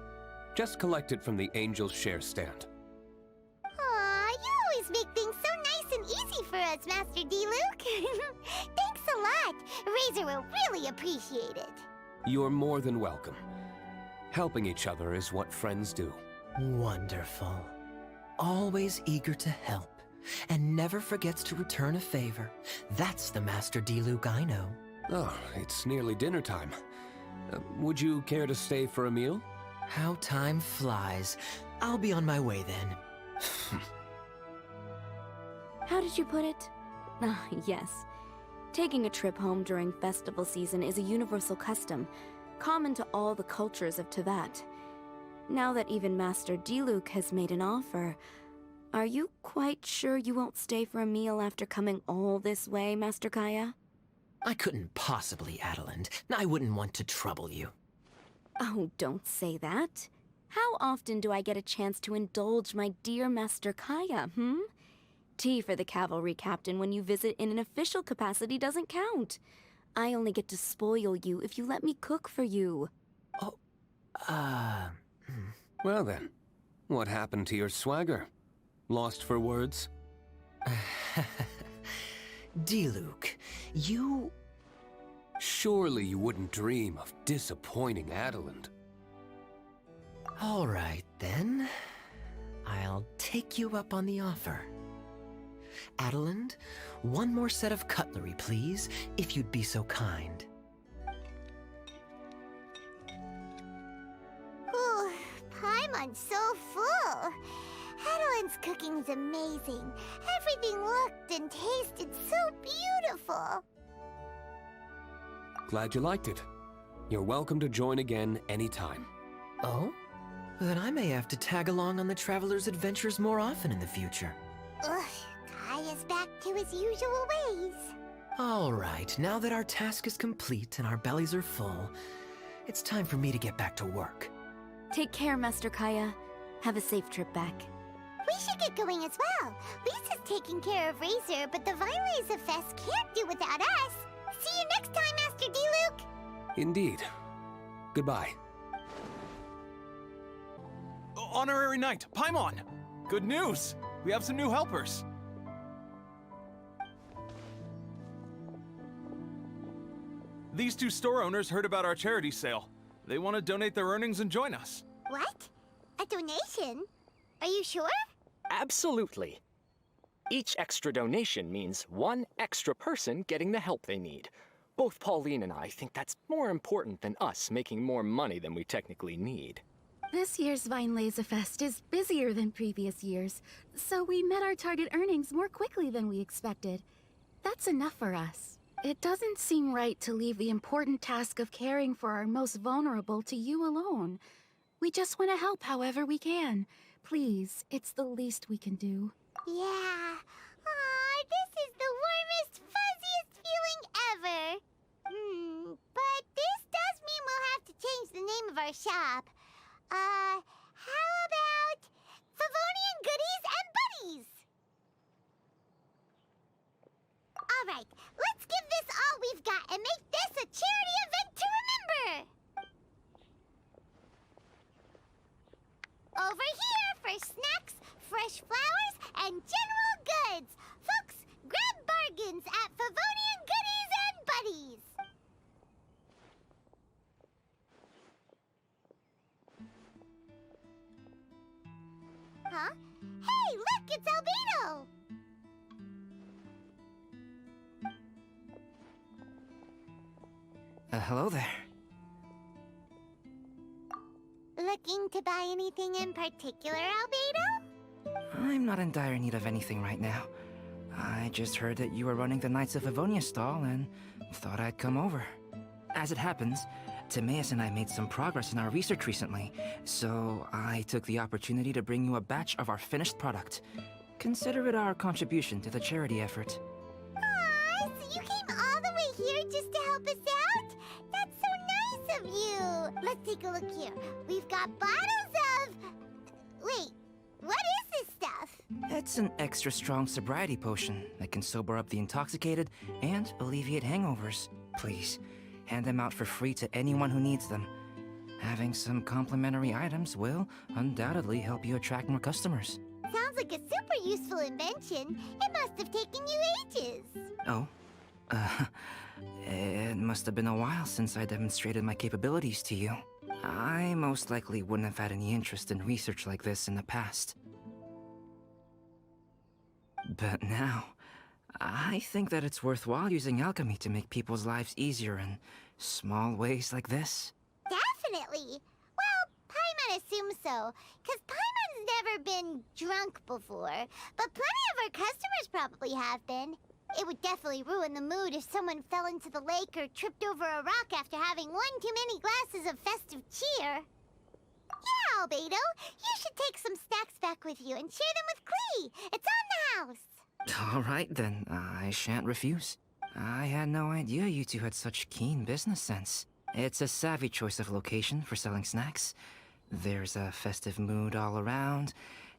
Just collect it from the Angel's Share stand. Aw, you always make things so nice and easy for us, Master Diluc. Thanks a lot. Razor will really appreciate it. You're more than welcome. Helping each other is what friends do. Wonderful. Always eager to help, and never forgets to return a favor. That's the Master Diluc I know. Oh, it's nearly dinner time. Would you care to stay for a meal? How time flies. I'll be on my way then. How did you put it? Ah, yes. Taking a trip home during festival season is a universal custom, common to all the cultures of Teyvat. Now that even Master Diluc has made an offer, are you quite sure you won't stay for a meal after coming all this way, Master Kaya? I couldn't possibly, Adelind. I wouldn't want to trouble you. Oh, don't say that. How often do I get a chance to indulge my dear Master Kaya, Tea for the cavalry captain when you visit in an official capacity doesn't count. I only get to spoil you if you let me cook for you. Well then, what happened to your swagger? Lost for words? Diluc, you... Surely you wouldn't dream of disappointing Adelind. All right, then. I'll take you up on the offer. Adelind, one more set of cutlery, please, if you'd be so kind. Ooh, Paimon's so full. Adelind's cooking's amazing. Everything looked and tasted so beautiful. Glad you liked it. You're welcome to join again anytime. Oh? Then I may have to tag along on the Traveler's adventures more often in the future. Ugh, Kaya's back to his usual ways. All right, now that our task is complete and our bellies are full, it's time for me to get back to work. Take care, Master Kaya. Have a safe trip back. We should get going as well. Lisa's taking care of Razor, but the Weinlese Fest can't do without us. See you next time, Master Diluc! Indeed. Goodbye. Honorary Knight, Paimon! Good news! We have some new helpers. These two store owners heard about our charity sale. They want to donate their earnings and join us. What? A donation? Are you sure? Absolutely. Each extra donation means one extra person getting the help they need. Both Pauline and I think that's more important than us making more money than we technically need. This year's Vine Laser Fest is busier than previous years, so we met our target earnings more quickly than we expected. That's enough for us. It doesn't seem right to leave the important task of caring for our most vulnerable to you alone. We just want to help however we can. Please, it's the least we can do. Yeah. Aw, this is the warmest, fuzziest feeling ever. But this does mean we'll have to change the name of our shop. How about Favonian Goodies and Buddies? Alright, let's give this all we've got and make this a charity event to remember! Over here for snacks, fresh flowers, and general goods. Folks, grab bargains at Favonian Goodies and Buddies. Huh? Hey, look, it's Albedo! Hello there. Looking to buy anything in particular, Albedo? I'm not in dire need of anything right now. I just heard that you were running the Knights of Avonia stall and thought I'd come over. As it happens, Timaeus and I made some progress in our research recently, so I took the opportunity to bring you a batch of our finished product. Consider it our contribution to the charity effort. Aw, so you came all the way here just to help us out? That's so nice of you! Let's take a look here. We've got bottles of... Wait, what is this stuff? It's an extra strong sobriety potion that can sober up the intoxicated and alleviate hangovers. Please, hand them out for free to anyone who needs them. Having some complimentary items will undoubtedly help you attract more customers. Sounds like a super useful invention. It must have taken you ages. Oh? It must have been a while since I demonstrated my capabilities to you. I most likely wouldn't have had any interest in research like this in the past. But now, I think that it's worthwhile using alchemy to make people's lives easier in small ways like this. Definitely. Well, Paimon assumes so, because Paimon's never been drunk before, but plenty of our customers probably have been. It would definitely ruin the mood if someone fell into the lake or tripped over a rock after having one too many glasses of festive cheer. Yeah, Albedo, you should take some snacks back with you and share them with Klee. It's on the house. All right then, I shan't refuse. I had no idea you two had such keen business sense. It's a savvy choice of location for selling snacks. There's a festive mood all around,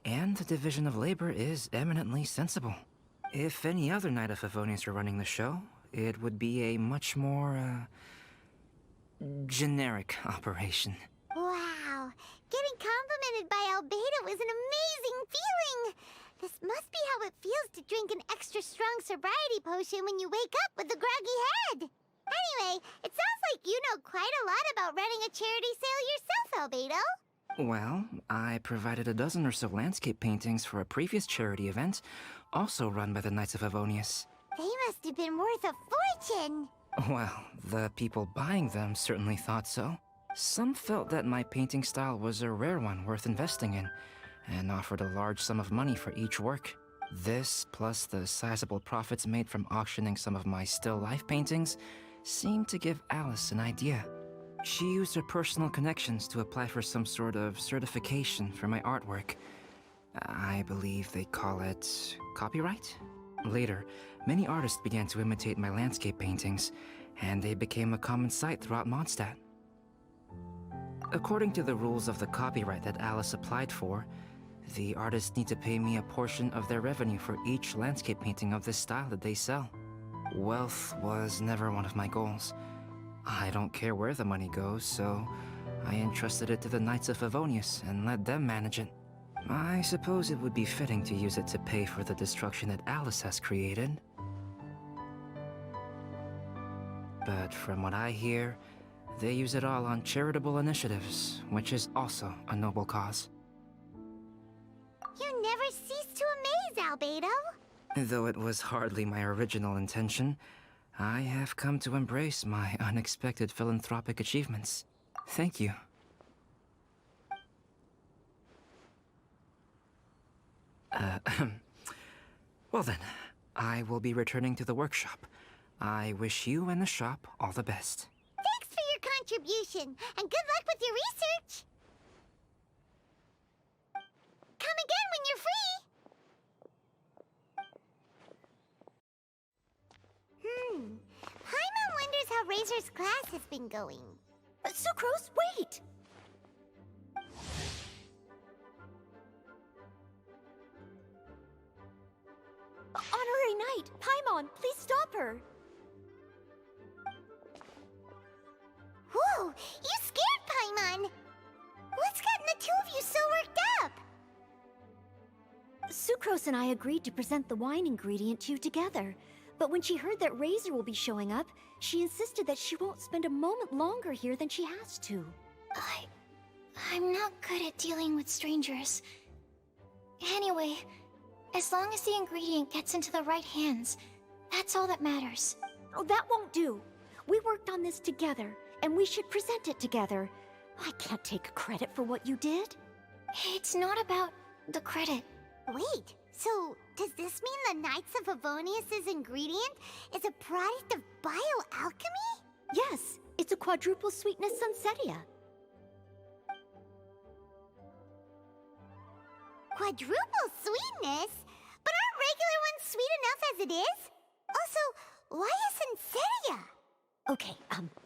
and the division of labor is eminently sensible. If any other Knight of Favonians were running the show, it would be a much more, generic operation. Wow, getting complimented by Albedo is an amazing feeling. This must be how it feels to drink an extra strong sobriety potion when you wake up with a groggy head. Anyway, it sounds like you know quite a lot about running a charity sale yourself, Albedo. Well, I provided a dozen or so landscape paintings for a previous charity event, also run by the Knights of Avonius. They must have been worth a fortune. Well, the people buying them certainly thought so. Some felt that my painting style was a rare one worth investing in, and offered a large sum of money for each work. This, plus the sizable profits made from auctioning some of my still life paintings, seemed to give Alice an idea. She used her personal connections to apply for some sort of certification for my artwork. I believe they call it copyright? Later, many artists began to imitate my landscape paintings, and they became a common sight throughout Mondstadt. According to the rules of the copyright that Alice applied for, the artists need to pay me a portion of their revenue for each landscape painting of this style that they sell. Wealth was never one of my goals. I don't care where the money goes, so I entrusted it to the Knights of Favonius and let them manage it. I suppose it would be fitting to use it to pay for the destruction that Alice has created. But from what I hear, they use it all on charitable initiatives, which is also a noble cause. You never cease to amaze, Albedo. Though it was hardly my original intention, I have come to embrace my unexpected philanthropic achievements. Thank you. Well then, I will be returning to the workshop. I wish you and the shop all the best. Thanks for your contribution, and good luck with your research. Come again when you're free. Paimon wonders how Razor's class has been going. Sucrose, wait! Honorary Knight, Paimon, please stop her! Whoa, you scared Paimon! What's gotten the two of you so worked up? Sucrose and I agreed to present the wine ingredient to you together. But when she heard that Razor will be showing up, she insisted that she won't spend a moment longer here than she has to. I'm not good at dealing with strangers. Anyway, as long as the ingredient gets into the right hands, that's all that matters. Oh, that won't do. We worked on this together, and we should present it together. I can't take credit for what you did. It's not about the credit. Wait, so does this mean the Knights of Favonius' ingredient is a product of bioalchemy? Yes, it's a quadruple sweetness sunsetia. Quadruple sweetness? But aren't regular ones sweet enough as it is? Also, why a sunsetia? Okay,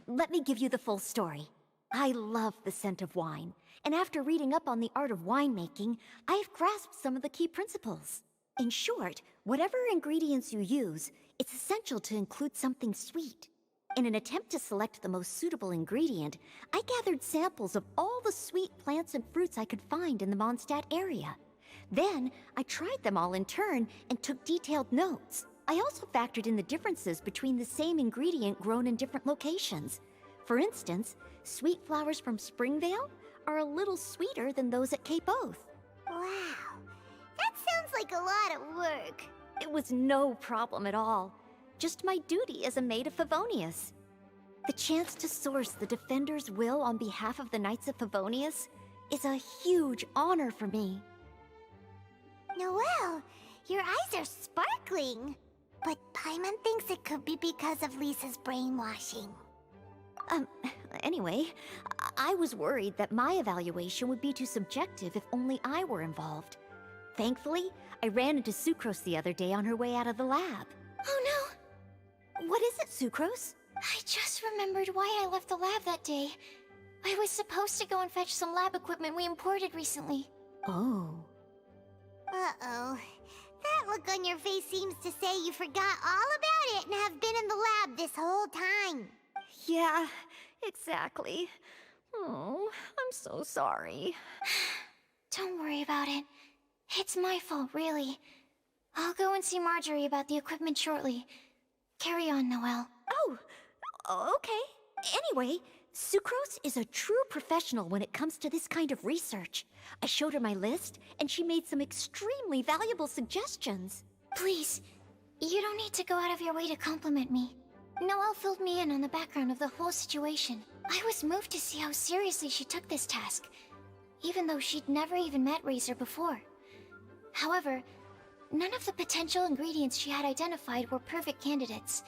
let me give you the full story. I love the scent of wine, and after reading up on the art of winemaking, I've grasped some of the key principles. In short, whatever ingredients you use, it's essential to include something sweet. In an attempt to select the most suitable ingredient, I gathered samples of all the sweet plants and fruits I could find in the Mondstadt area. Then, I tried them all in turn and took detailed notes. I also factored in the differences between the same ingredient grown in different locations. For instance, sweet flowers from Springvale are a little sweeter than those at Cape Oath. Wow, that sounds like a lot of work. It was no problem at all. Just my duty as a maid of Favonius. The chance to source the Defender's will on behalf of the Knights of Favonius is a huge honor for me. Noelle, your eyes are sparkling. But Paimon thinks it could be because of Lisa's brainwashing. Anyway, I was worried that my evaluation would be too subjective if only I were involved. Thankfully, I ran into Sucrose the other day on her way out of the lab. Oh no! What is it, Sucrose? I just remembered why I left the lab that day. I was supposed to go and fetch some lab equipment we imported recently. Oh. Uh-oh. That look on your face seems to say you forgot all about it and have been in the lab this whole time. Yeah, exactly. Oh, I'm so sorry. Don't worry about it. It's my fault, really. I'll go and see Marjorie about the equipment shortly. Carry on, Noelle. Oh, okay. Anyway, Sucrose is a true professional when it comes to this kind of research. I showed her my list, and she made some extremely valuable suggestions. Please, you don't need to go out of your way to compliment me. Noelle filled me in on the background of the whole situation. I was moved to see how seriously she took this task, even though she'd never even met Razor before. However, none of the potential ingredients she had identified were perfect candidates,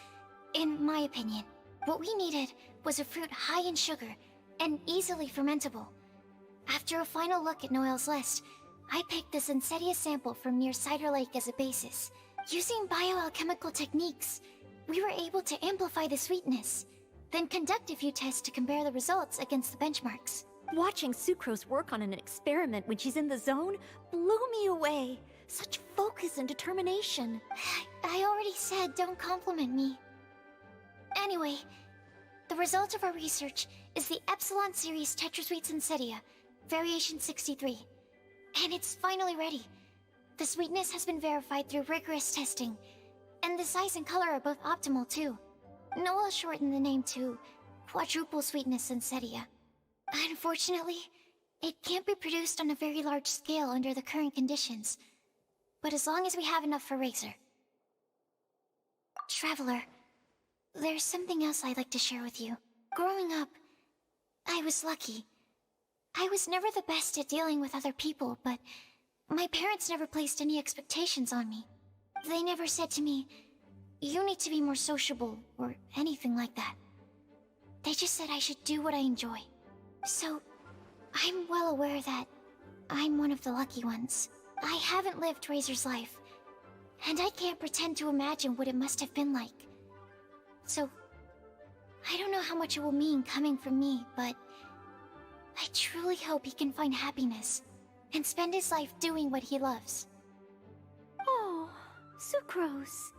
in my opinion. What we needed was a fruit high in sugar and easily fermentable. After a final look at Noelle's list, I picked the Sunsetia sample from near Cider Lake as a basis. Using bioalchemical techniques, we were able to amplify the sweetness, then conduct a few tests to compare the results against the benchmarks. Watching Sucrose work on an experiment when she's in the zone blew me away. Such focus and determination. I already said don't compliment me. Anyway, the result of our research is the Epsilon Series Tetrasweet Sunsetia, Variation 63. And it's finally ready. The sweetness has been verified through rigorous testing, and the size and color are both optimal too. Noelle shortened the name to Quadruple Sweetness Sunsetia. Unfortunately, it can't be produced on a very large scale under the current conditions, but as long as we have enough for Razor. Traveler, there's something else I'd like to share with you. Growing up, I was lucky. I was never the best at dealing with other people, but My parents never placed any expectations on me. They never said to me, you need to be more sociable, or anything like that. They just said I should do what I enjoy. So, I'm well aware that I'm one of the lucky ones. I haven't lived Razor's life, and I can't pretend to imagine what it must have been like. So, I don't know how much it will mean coming from me, but I truly hope he can find happiness and spend his life doing what he loves. Oh, Sucrose.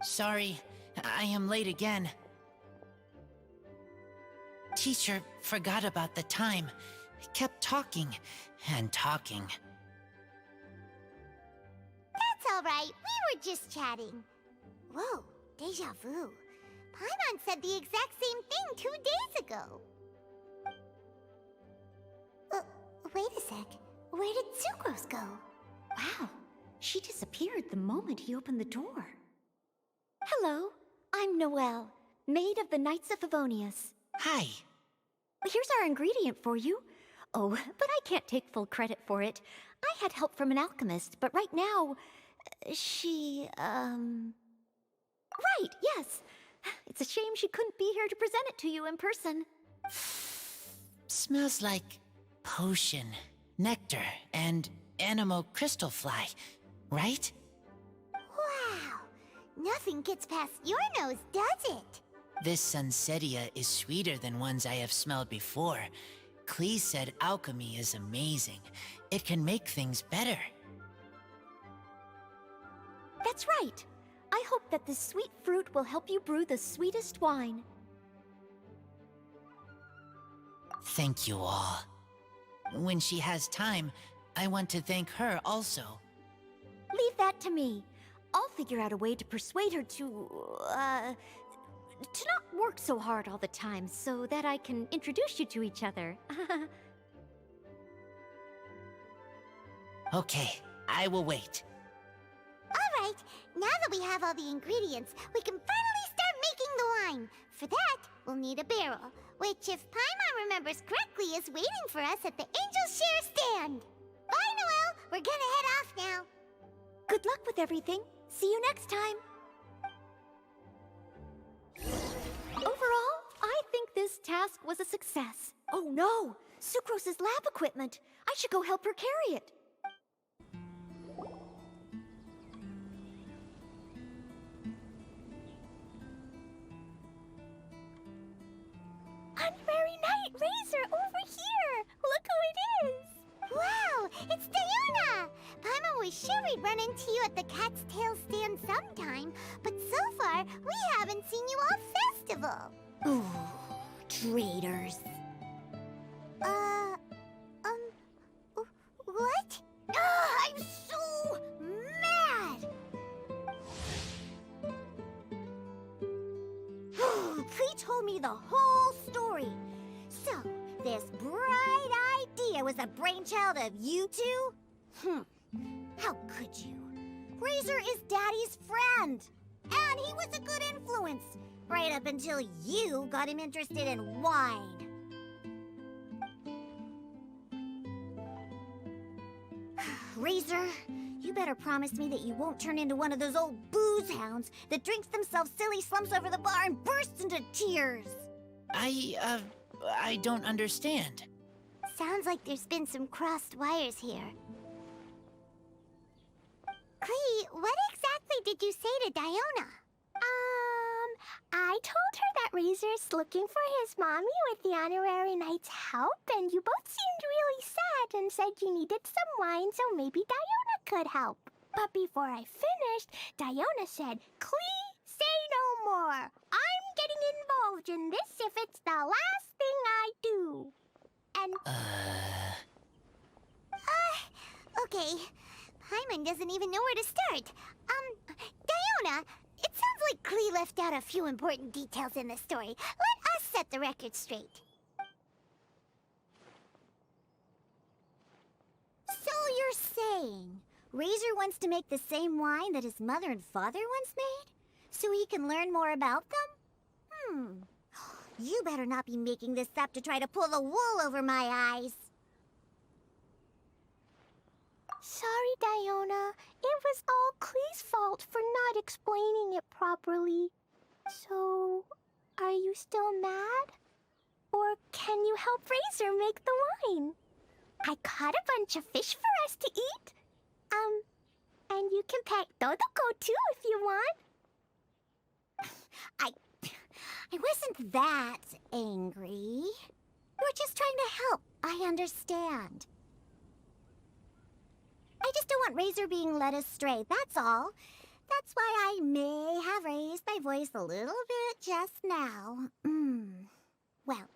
Sorry, I am late again. Teacher forgot about the time. Kept talking and talking. That's all right. We were just chatting. Whoa, deja vu. Paimon said the exact same thing 2 days ago. Wait a sec. Where did Sucrose go? Wow, she disappeared the moment he opened the door. Hello, I'm Noelle, maid of the Knights of Favonius. Hi. Here's our ingredient for you. Oh, but I can't take full credit for it. I had help from an alchemist, but right now, she, Right, yes. It's a shame she couldn't be here to present it to you in person. Smells like potion, nectar, and anemo crystal fly, right? Wow, nothing gets past your nose, does it? This Sunsetia is sweeter than ones I have smelled before. Klee said alchemy is amazing. It can make things better. That's right. I hope that this sweet fruit will help you brew the sweetest wine. Thank you all. When she has time, I want to thank her also. Leave that to me. I'll figure out a way to persuade her to not work so hard all the time so that I can introduce you to each other. Okay, I will wait. All right, now that we have all the ingredients, we can finally start making the wine. For that, we'll need a barrel, which, if Paimon remembers correctly, is waiting for us at the Angel Share stand. Bye, Noelle. We're gonna head off now. Good luck with everything. See you next time. Overall, I think this task was a success. Oh no! Sucrose's lab equipment! I should go help her carry it. Honorary Knight Razor over here! Look who it is! Wow, it's Diona! Paimon was sure we'd run into you at the Cat's Tail stand sometime, but so far, we haven't seen you all festival. Ooh, traitors. What? I'm so mad! Klee told me the whole story. So, this bright idea was the brainchild of you two? How could you? Razor is Daddy's friend. And he was a good influence. Right up until you got him interested in wine. Razor, you better promise me that you won't turn into one of those old booze hounds that drinks themselves silly, slumps over the bar, and bursts into tears. I don't understand. Sounds like there's been some crossed wires here. Klee, what exactly did you say to Diona? I told her that Razor's looking for his mommy with the Honorary Knight's help, and you both seemed really sad and said you needed some wine, so maybe Diona could help. But before I finished, Diona said, Klee, say no more. I'm getting involved in this if it's the last thing I do. And... Okay. Paimon doesn't even know where to start. Diona, it sounds like Klee left out a few important details in the story. Let us set the record straight. So you're saying Razor wants to make the same wine that his mother and father once made? So he can learn more about them? You better not be making this up to try to pull the wool over my eyes. Sorry, Diona. It was all Klee's fault for not explaining it properly. So, are you still mad? Or can you help Razor make the wine? I caught a bunch of fish for us to eat. And you can pet Dodoko too if you want. I wasn't that angry. We're just trying to help. I understand. I just don't want Razor being led astray, that's all. That's why I may have raised my voice a little bit just now. Well,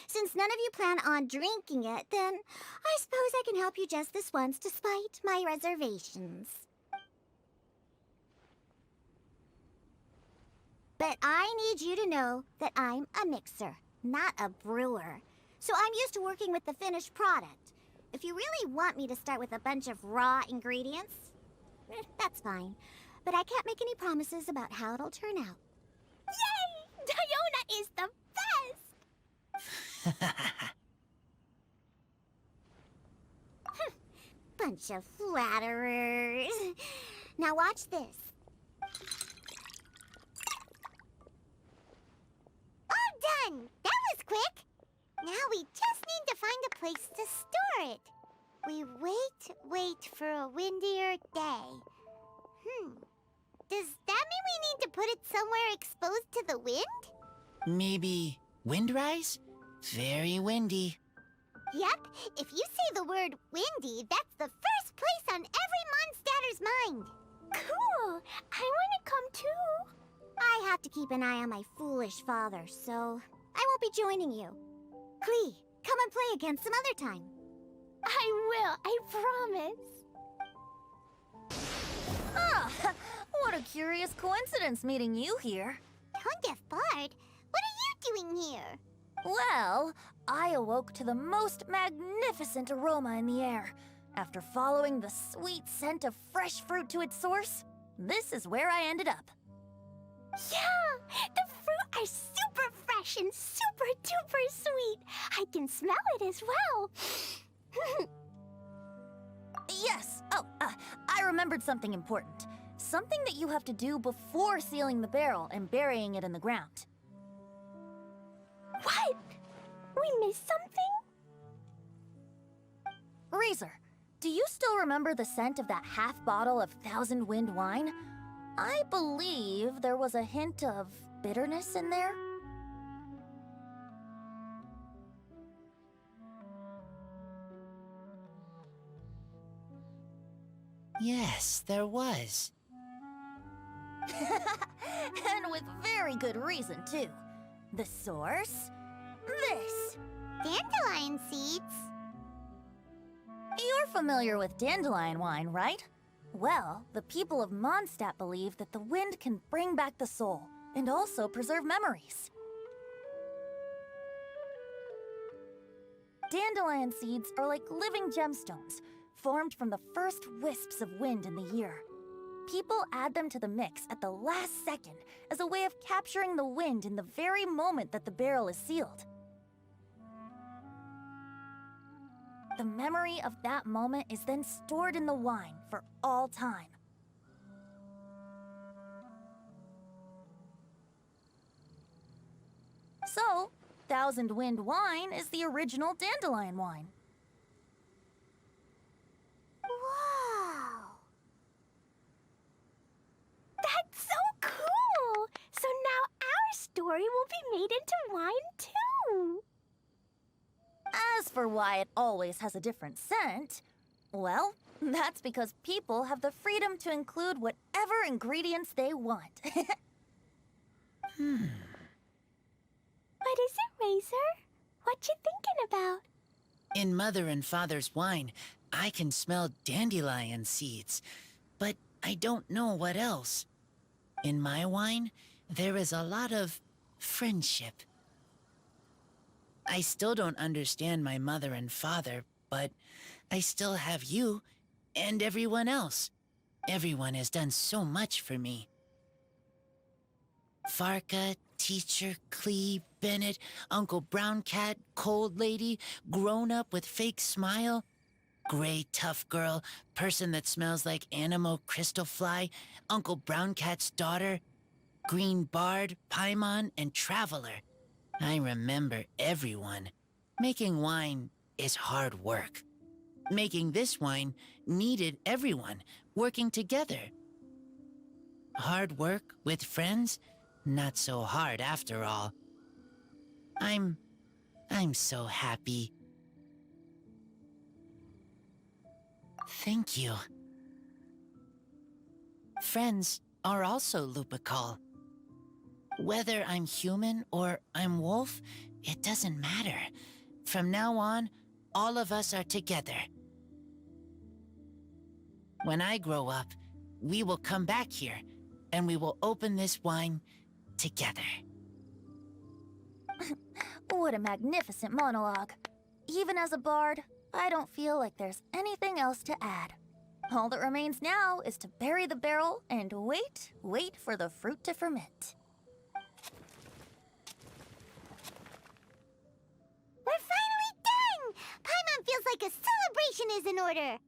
since none of you plan on drinking it, then I suppose I can help you just this once despite my reservations. But I need you to know that I'm a mixer, not a brewer. So I'm used to working with the finished product. If you really want me to start with a bunch of raw ingredients, that's fine. But I can't make any promises about how it'll turn out. Yay! Diona is the best! Bunch of flatterers. Now watch this. All done! That was quick! Now we just need to find a place to store it. We wait for a windier day. Does that mean we need to put it somewhere exposed to the wind? Maybe windrise? Very windy. Yep, if you say the word windy, that's the first place on every Monstatter's mind. Cool! I want to come too. I have to keep an eye on my foolish father, so I won't be joining you. Klee, come and play again some other time. I will, I promise. Ah, what a curious coincidence meeting you here. Don't get bored. What are you doing here? Well, I awoke to the most magnificent aroma in the air. After following the sweet scent of fresh fruit to its source, this is where I ended up. Yeah, the fruit are super fresh and super duper sweet. I can smell it as well. Yes. Oh, I remembered something important. Something that you have to do before sealing the barrel and burying it in the ground. What? We missed something? Razor, do you still remember the scent of that half bottle of Thousand Wind wine? I believe there was a hint of bitterness in there. Yes, there was. And with very good reason, too. The source? This. Dandelion seeds? You're familiar with dandelion wine, right? Well, the people of Mondstadt believe that the wind can bring back the soul, and also preserve memories. Dandelion seeds are like living gemstones, formed from the first wisps of wind in the year. People add them to the mix at the last second as a way of capturing the wind in the very moment that the barrel is sealed. The memory of that moment is then stored in the wine for all time. So, Thousand Wind wine is the original dandelion wine. Wow! That's so cool! So now our story will be made into wine too. As for why it always has a different scent, well, that's because people have the freedom to include whatever ingredients they want. What is it, Razor? What you thinking about? In Mother and Father's wine, I can smell dandelion seeds, but I don't know what else. In my wine, there is a lot of friendship. I still don't understand my mother and father, but I still have you, And everyone else. Everyone has done so much for me. Farka, Teacher, Clee, Bennett, Uncle Brown Cat, Cold Lady, Grown Up with Fake Smile, Gray Tough Girl, Person that Smells like Animo Crystal Fly, Uncle Brown Cat's Daughter, Green Bard, Paimon, and Traveler. I remember everyone. Making wine is hard work. Making this wine needed everyone working together. Hard work with friends? Not so hard after all. I'm so happy. Thank you. Friends are also Lupical. Whether I'm human or I'm wolf, it doesn't matter. From now on, all of us are together. When I grow up, we will come back here, and we will open this wine together. What a magnificent monologue. Even as a bard, I don't feel like there's anything else to add. All that remains now is to bury the barrel and wait for the fruit to ferment. We're finally done! Paimon feels like a celebration is in order.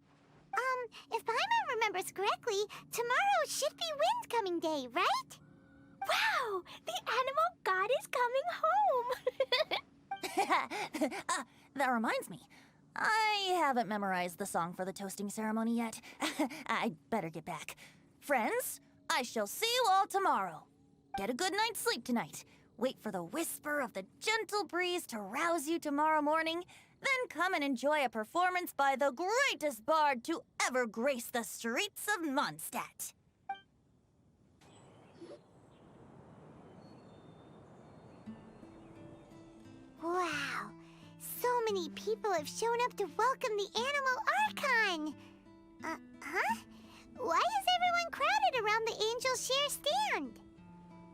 If Paimon remembers correctly, tomorrow should be Wind Coming Day, right? Wow! The animal god is coming home! That reminds me. I haven't memorized the song for the toasting ceremony yet. I'd better get back. Friends, I shall see you all tomorrow. Get a good night's sleep tonight. Wait for the whisper of the gentle breeze to rouse you tomorrow morning. Then come and enjoy a performance by the greatest bard to ever grace the streets of Mondstadt. Wow. So many people have shown up to welcome the Animal Archon. Huh? Why is everyone crowded around the Angel Share stand?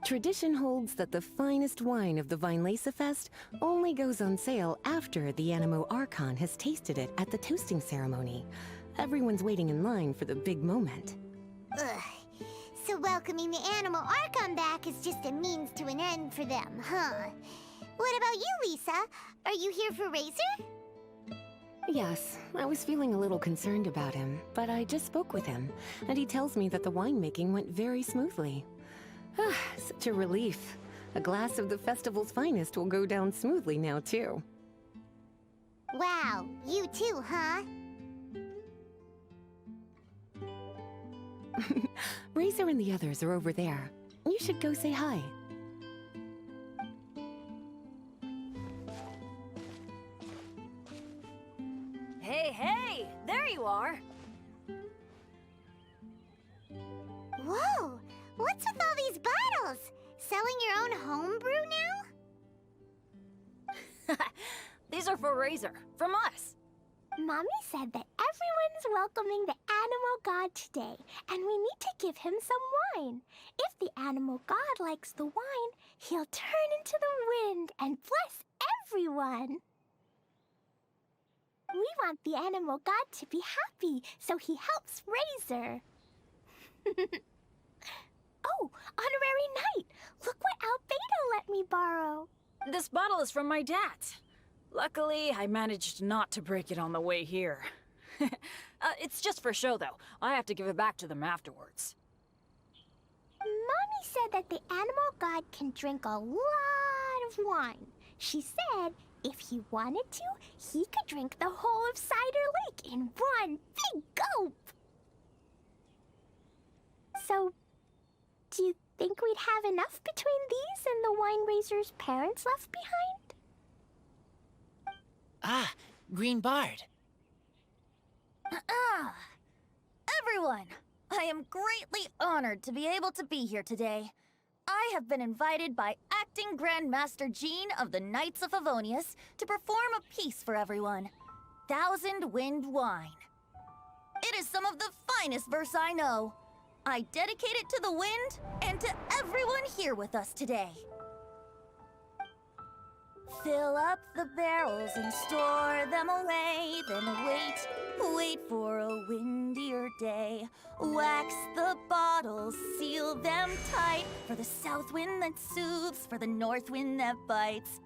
Tradition holds that the finest wine of the Vinelasa Fest only goes on sale after the Animo Archon has tasted it at the toasting ceremony. Everyone's waiting in line for the big moment. Ugh. So welcoming the Animal Archon back is just a means to an end for them, huh? What about you, Lisa? Are you here for Razor? Yes, I was feeling a little concerned about him, but I just spoke with him, and he tells me that the winemaking went very smoothly. Such a relief. A glass of the festival's finest will go down smoothly now, too. Wow, you too, huh? Razor and the others are over there. You should go say hi. Hey, there you are. Whoa, what's with all these bottles? Selling your own homebrew now? These are for Razor, from us. Mommy said that everyone's welcoming the animal god today, and we need to give him some wine. If the animal god likes the wine, he'll turn into the wind and bless everyone. We want the animal god to be happy, so he helps Razor. Oh, honorary knight! Look what Albedo let me borrow. This bottle is from my dad. Luckily, I managed not to break it on the way here. It's just for show, though. I have to give it back to them afterwards. Mommy said that the animal god can drink a lot of wine. She said if he wanted to, he could drink the whole of Cider Lake in one big gulp. So, do you think we'd have enough between these and the wine raiser's parents left behind? Ah, Green Bard. Everyone, I am greatly honored to be able to be here today. I have been invited by Acting Grand Master Jean of the Knights of Favonius to perform a piece for everyone. Thousand Wind Wine. It is some of the finest verse I know. I dedicate it to the wind and to everyone here with us today. Fill up the barrels and store them away. Then wait for a windier day. Wax the bottles, seal them tight. For the south wind that soothes, for the north wind that bites.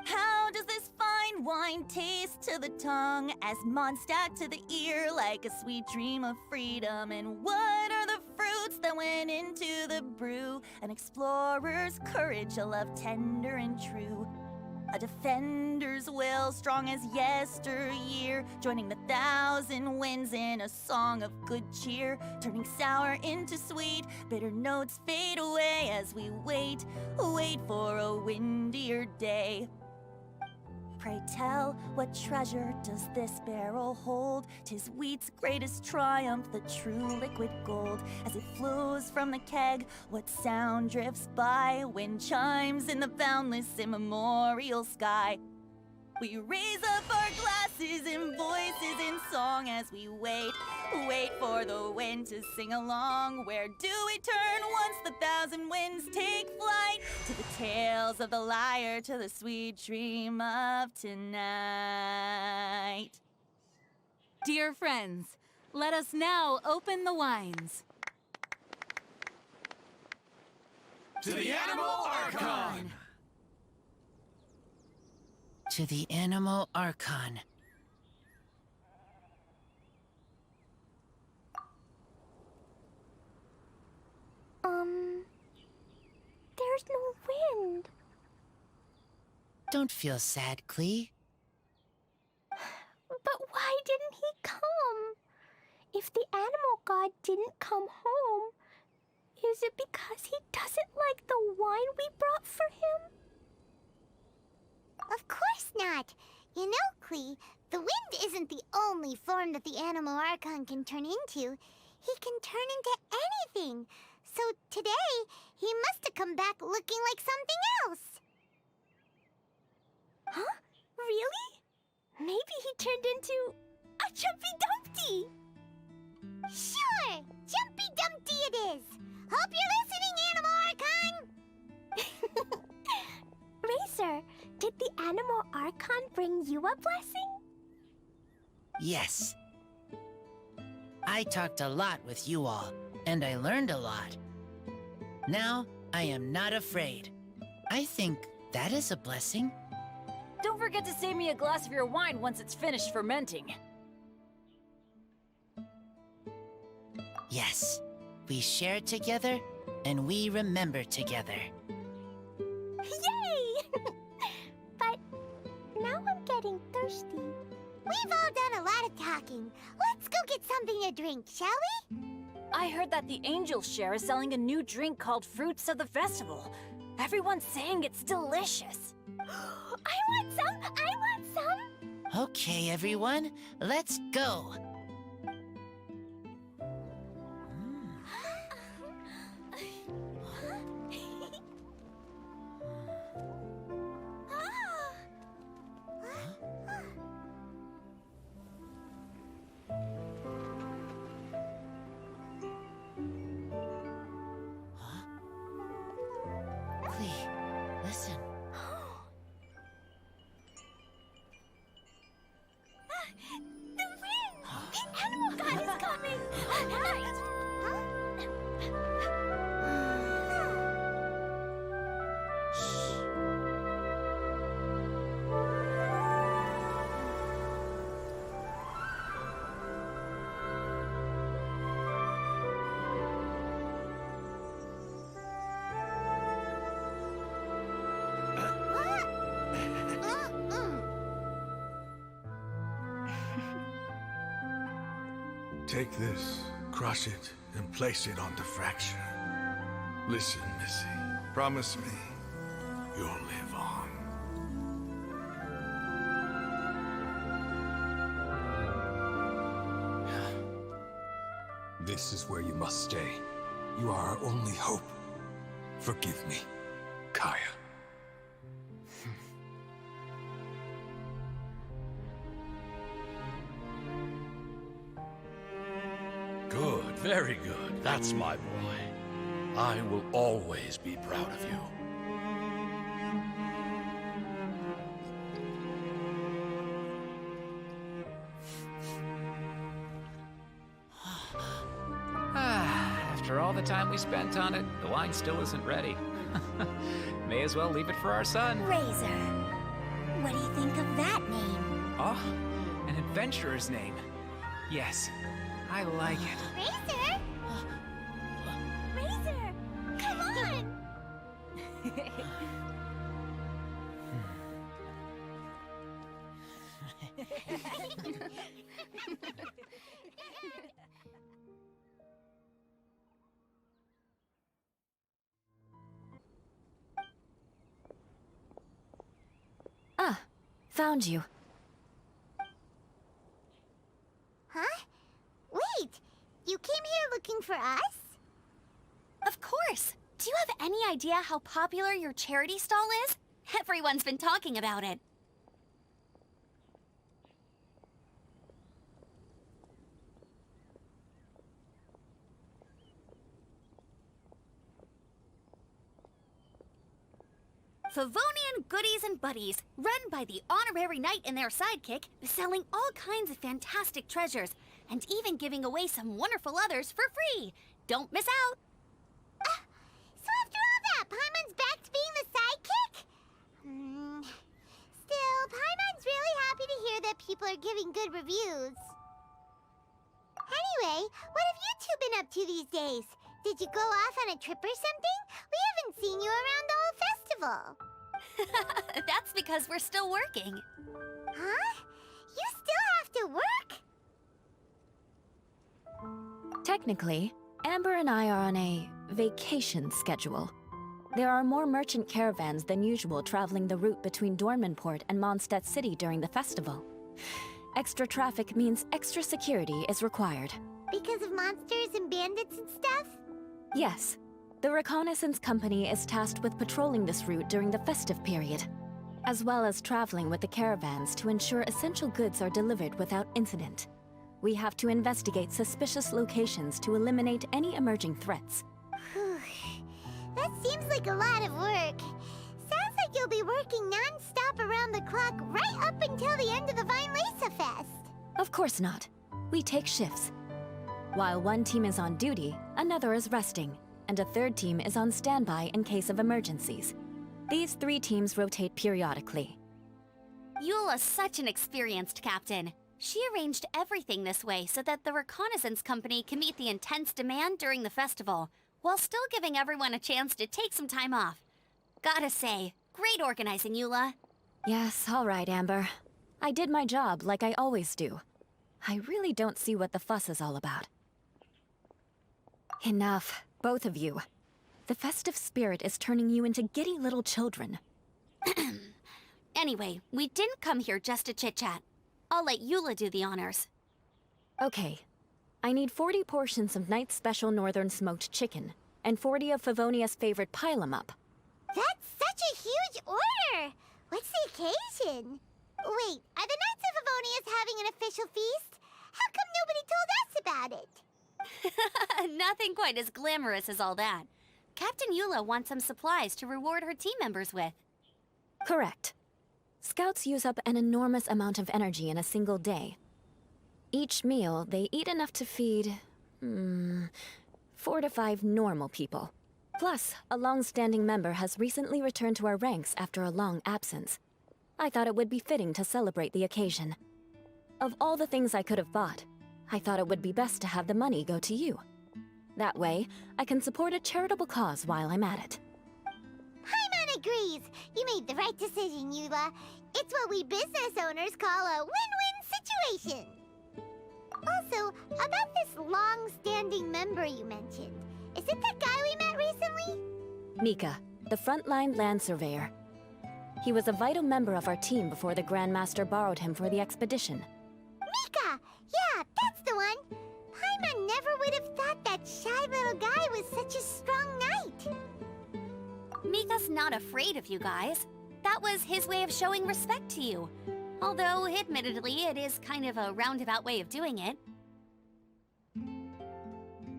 How does this fine wine taste to the tongue? As Mondstadt to the ear, like a sweet dream of freedom. And what are the fruits that went into the brew? An explorer's courage, a love tender and true. A defender's will, strong as yesteryear, joining the thousand winds in a song of good cheer, turning sour into sweet, bitter notes fade away as we wait for a windier day. Pray tell, what treasure does this barrel hold? 'Tis wheat's greatest triumph, the true liquid gold. As it flows from the keg, what sound drifts by? Wind chimes in the boundless immemorial sky. We raise up our glasses and voices in song as we wait for the wind to sing along. Where do we turn once the thousand winds take flight? To the tales of the lyre, to the sweet dream of tonight. Dear friends, let us now open the wines. To the Animal Archon! To the Animal Archon. There's no wind. Don't feel sad, Klee. But why didn't he come? If the animal god didn't come home, is it because he doesn't like the wine we brought for him? Of course not. You know, Klee, the wind isn't the only form that the Animal Archon can turn into. He can turn into anything. So today, he must have come back looking like something else. Huh? Really? Maybe he turned into a Jumpy Dumpty! Sure! Jumpy Dumpty it is! Hope you're listening, Animal Archon! Racer, did the Animal Archon bring you a blessing? Yes. I talked a lot with you all, and I learned a lot. Now, I am not afraid. I think that is a blessing. Don't forget to save me a glass of your wine once it's finished fermenting. Yes, we share together, and we remember together. Yay! But now I'm getting thirsty. We've all done a lot of talking. Let's go get something to drink, shall we? I heard that the Angel Share is selling a new drink called Fruits of the Festival. Everyone's saying it's delicious. I want some! I want some! Okay, everyone, let's go. Listen. The wind! The Animal God is coming! Right! Take this, crush it, and place it on the fracture. Listen, Missy, promise me you'll live on. This is where you must stay. You are our only hope. Forgive me, Kaya. Good, very good. That's my boy. I will always be proud of you. count on it, the wine still isn't ready. May as well leave it for our son. Razor. What do you think of that name? Oh, an adventurer's name. Yes, I like it. Razor? Razor! Come on! Ah, found you. Huh? Wait! You came here looking for us? Of course! Do you have any idea how popular your charity stall is? Everyone's been talking about it. Favonian Goodies and Buddies, run by the Honorary Knight and their sidekick, selling all kinds of fantastic treasures, and even giving away some wonderful others for free. Don't miss out! So after all that, Paimon's back to being the sidekick? Still, Paimon's really happy to hear that people are giving good reviews. Anyway, what have you two been up to these days? Did you go off on a trip or something? We haven't seen you around the whole festival. That's because we're still working. Huh? You still have to work? Technically, Amber and I are on a vacation schedule. There are more merchant caravans than usual traveling the route between Dormanport and Mondstadt City during the festival. Extra traffic means extra security is required. Because of monsters and bandits and stuff? Yes. The Reconnaissance Company is tasked with patrolling this route during the festive period, as well as traveling with the caravans to ensure essential goods are delivered without incident. We have to investigate suspicious locations to eliminate any emerging threats. That seems like a lot of work. Sounds like you'll be working non-stop around the clock right up until the end of the Vine Lesa Fest. Of course not. We take shifts. While one team is on duty, another is resting, and a third team is on standby in case of emergencies. These 3 teams rotate periodically. Eula's such an experienced captain. She arranged everything this way so that the Reconnaissance Company can meet the intense demand during the festival, while still giving everyone a chance to take some time off. Gotta say, great organizing, Eula. Yes, all right, Amber. I did my job like I always do. I really don't see what the fuss is all about. Enough, both of you. The festive spirit is turning you into giddy little children. Anyway, we didn't come here just to chit-chat. I'll let Eula do the honors. Okay. I need 40 portions of Knight's Special Northern Smoked Chicken, and 40 of Favonia's favorite pile-em-up. That's such a huge order! What's the occasion? Wait, are the Knights of Favonia's having an official feast? How come nobody told us about it? Nothing quite as glamorous as all that. Captain Eula wants some supplies to reward her team members with. Correct. Scouts use up an enormous amount of energy in a single day. Each meal, they eat enough to feed... 4 to 5 normal people. Plus, a long-standing member has recently returned to our ranks after a long absence. I thought it would be fitting to celebrate the occasion. Of all the things I could have bought, I thought it would be best to have the money go to you. That way, I can support a charitable cause while I'm at it. Paimon agrees! You made the right decision, Eula. It's what we business owners call a win-win situation. Also, about this long-standing member you mentioned, is it that guy we met recently? Mika, the frontline land surveyor. He was a vital member of our team before the Grandmaster borrowed him for the expedition. Mika! Yeah, that's the one! Paimon never would have thought that shy little guy was such a strong knight. Mika's not afraid of you guys. That was his way of showing respect to you. Although, admittedly, it is kind of a roundabout way of doing it.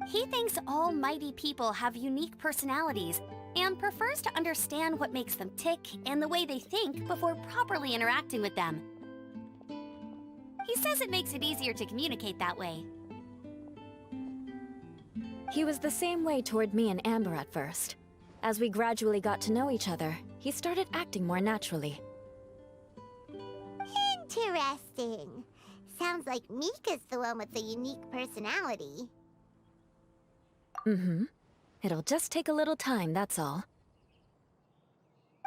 He thinks all mighty people have unique personalities, and prefers to understand what makes them tick and the way they think before properly interacting with them. He says it makes it easier to communicate that way. He was the same way toward me and Amber at first. As we gradually got to know each other, he started acting more naturally. Interesting. Sounds like Mika's the one with the unique personality. Mm-hmm. It'll just take a little time, that's all.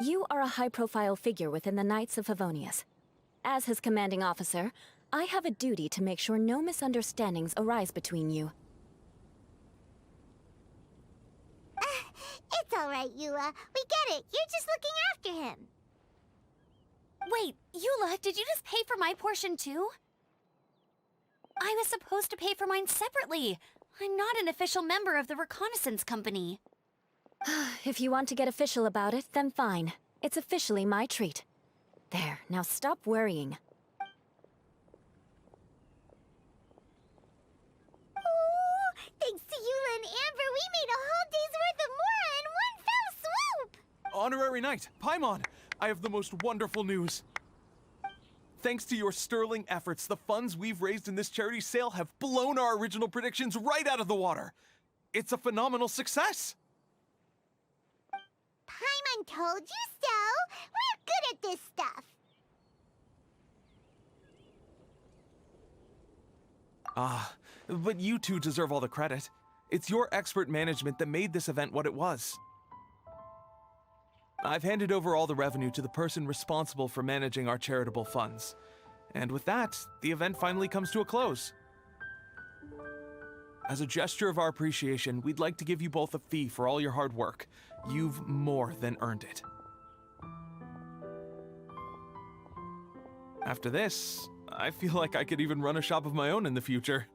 You are a high-profile figure within the Knights of Favonius. As his commanding officer, I have a duty to make sure no misunderstandings arise between you. It's alright, Eula. We get it. You're just looking after him. Wait, Eula, did you just pay for my portion too? I was supposed to pay for mine separately. I'm not an official member of the reconnaissance company. If you want to get official about it, then fine. It's officially my treat. There, now stop worrying. Ooh, thanks to Eula and Amber, we made a whole day's worth of Mora in one fell swoop! Honorary Knight, Paimon, I have the most wonderful news. Thanks to your sterling efforts, the funds we've raised in this charity sale have blown our original predictions right out of the water. It's a phenomenal success! Paimon told you so! We're good at this stuff! But you two deserve all the credit. It's your expert management that made this event what it was. I've handed over all the revenue to the person responsible for managing our charitable funds. And with that, the event finally comes to a close. As a gesture of our appreciation, we'd like to give you both a fee for all your hard work. You've more than earned it. After this, I feel like I could even run a shop of my own in the future.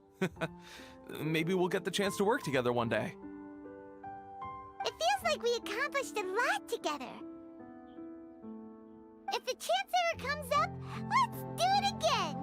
Maybe we'll get the chance to work together one day. It feels like we accomplished a lot together. If the chance ever comes up, let's do it again!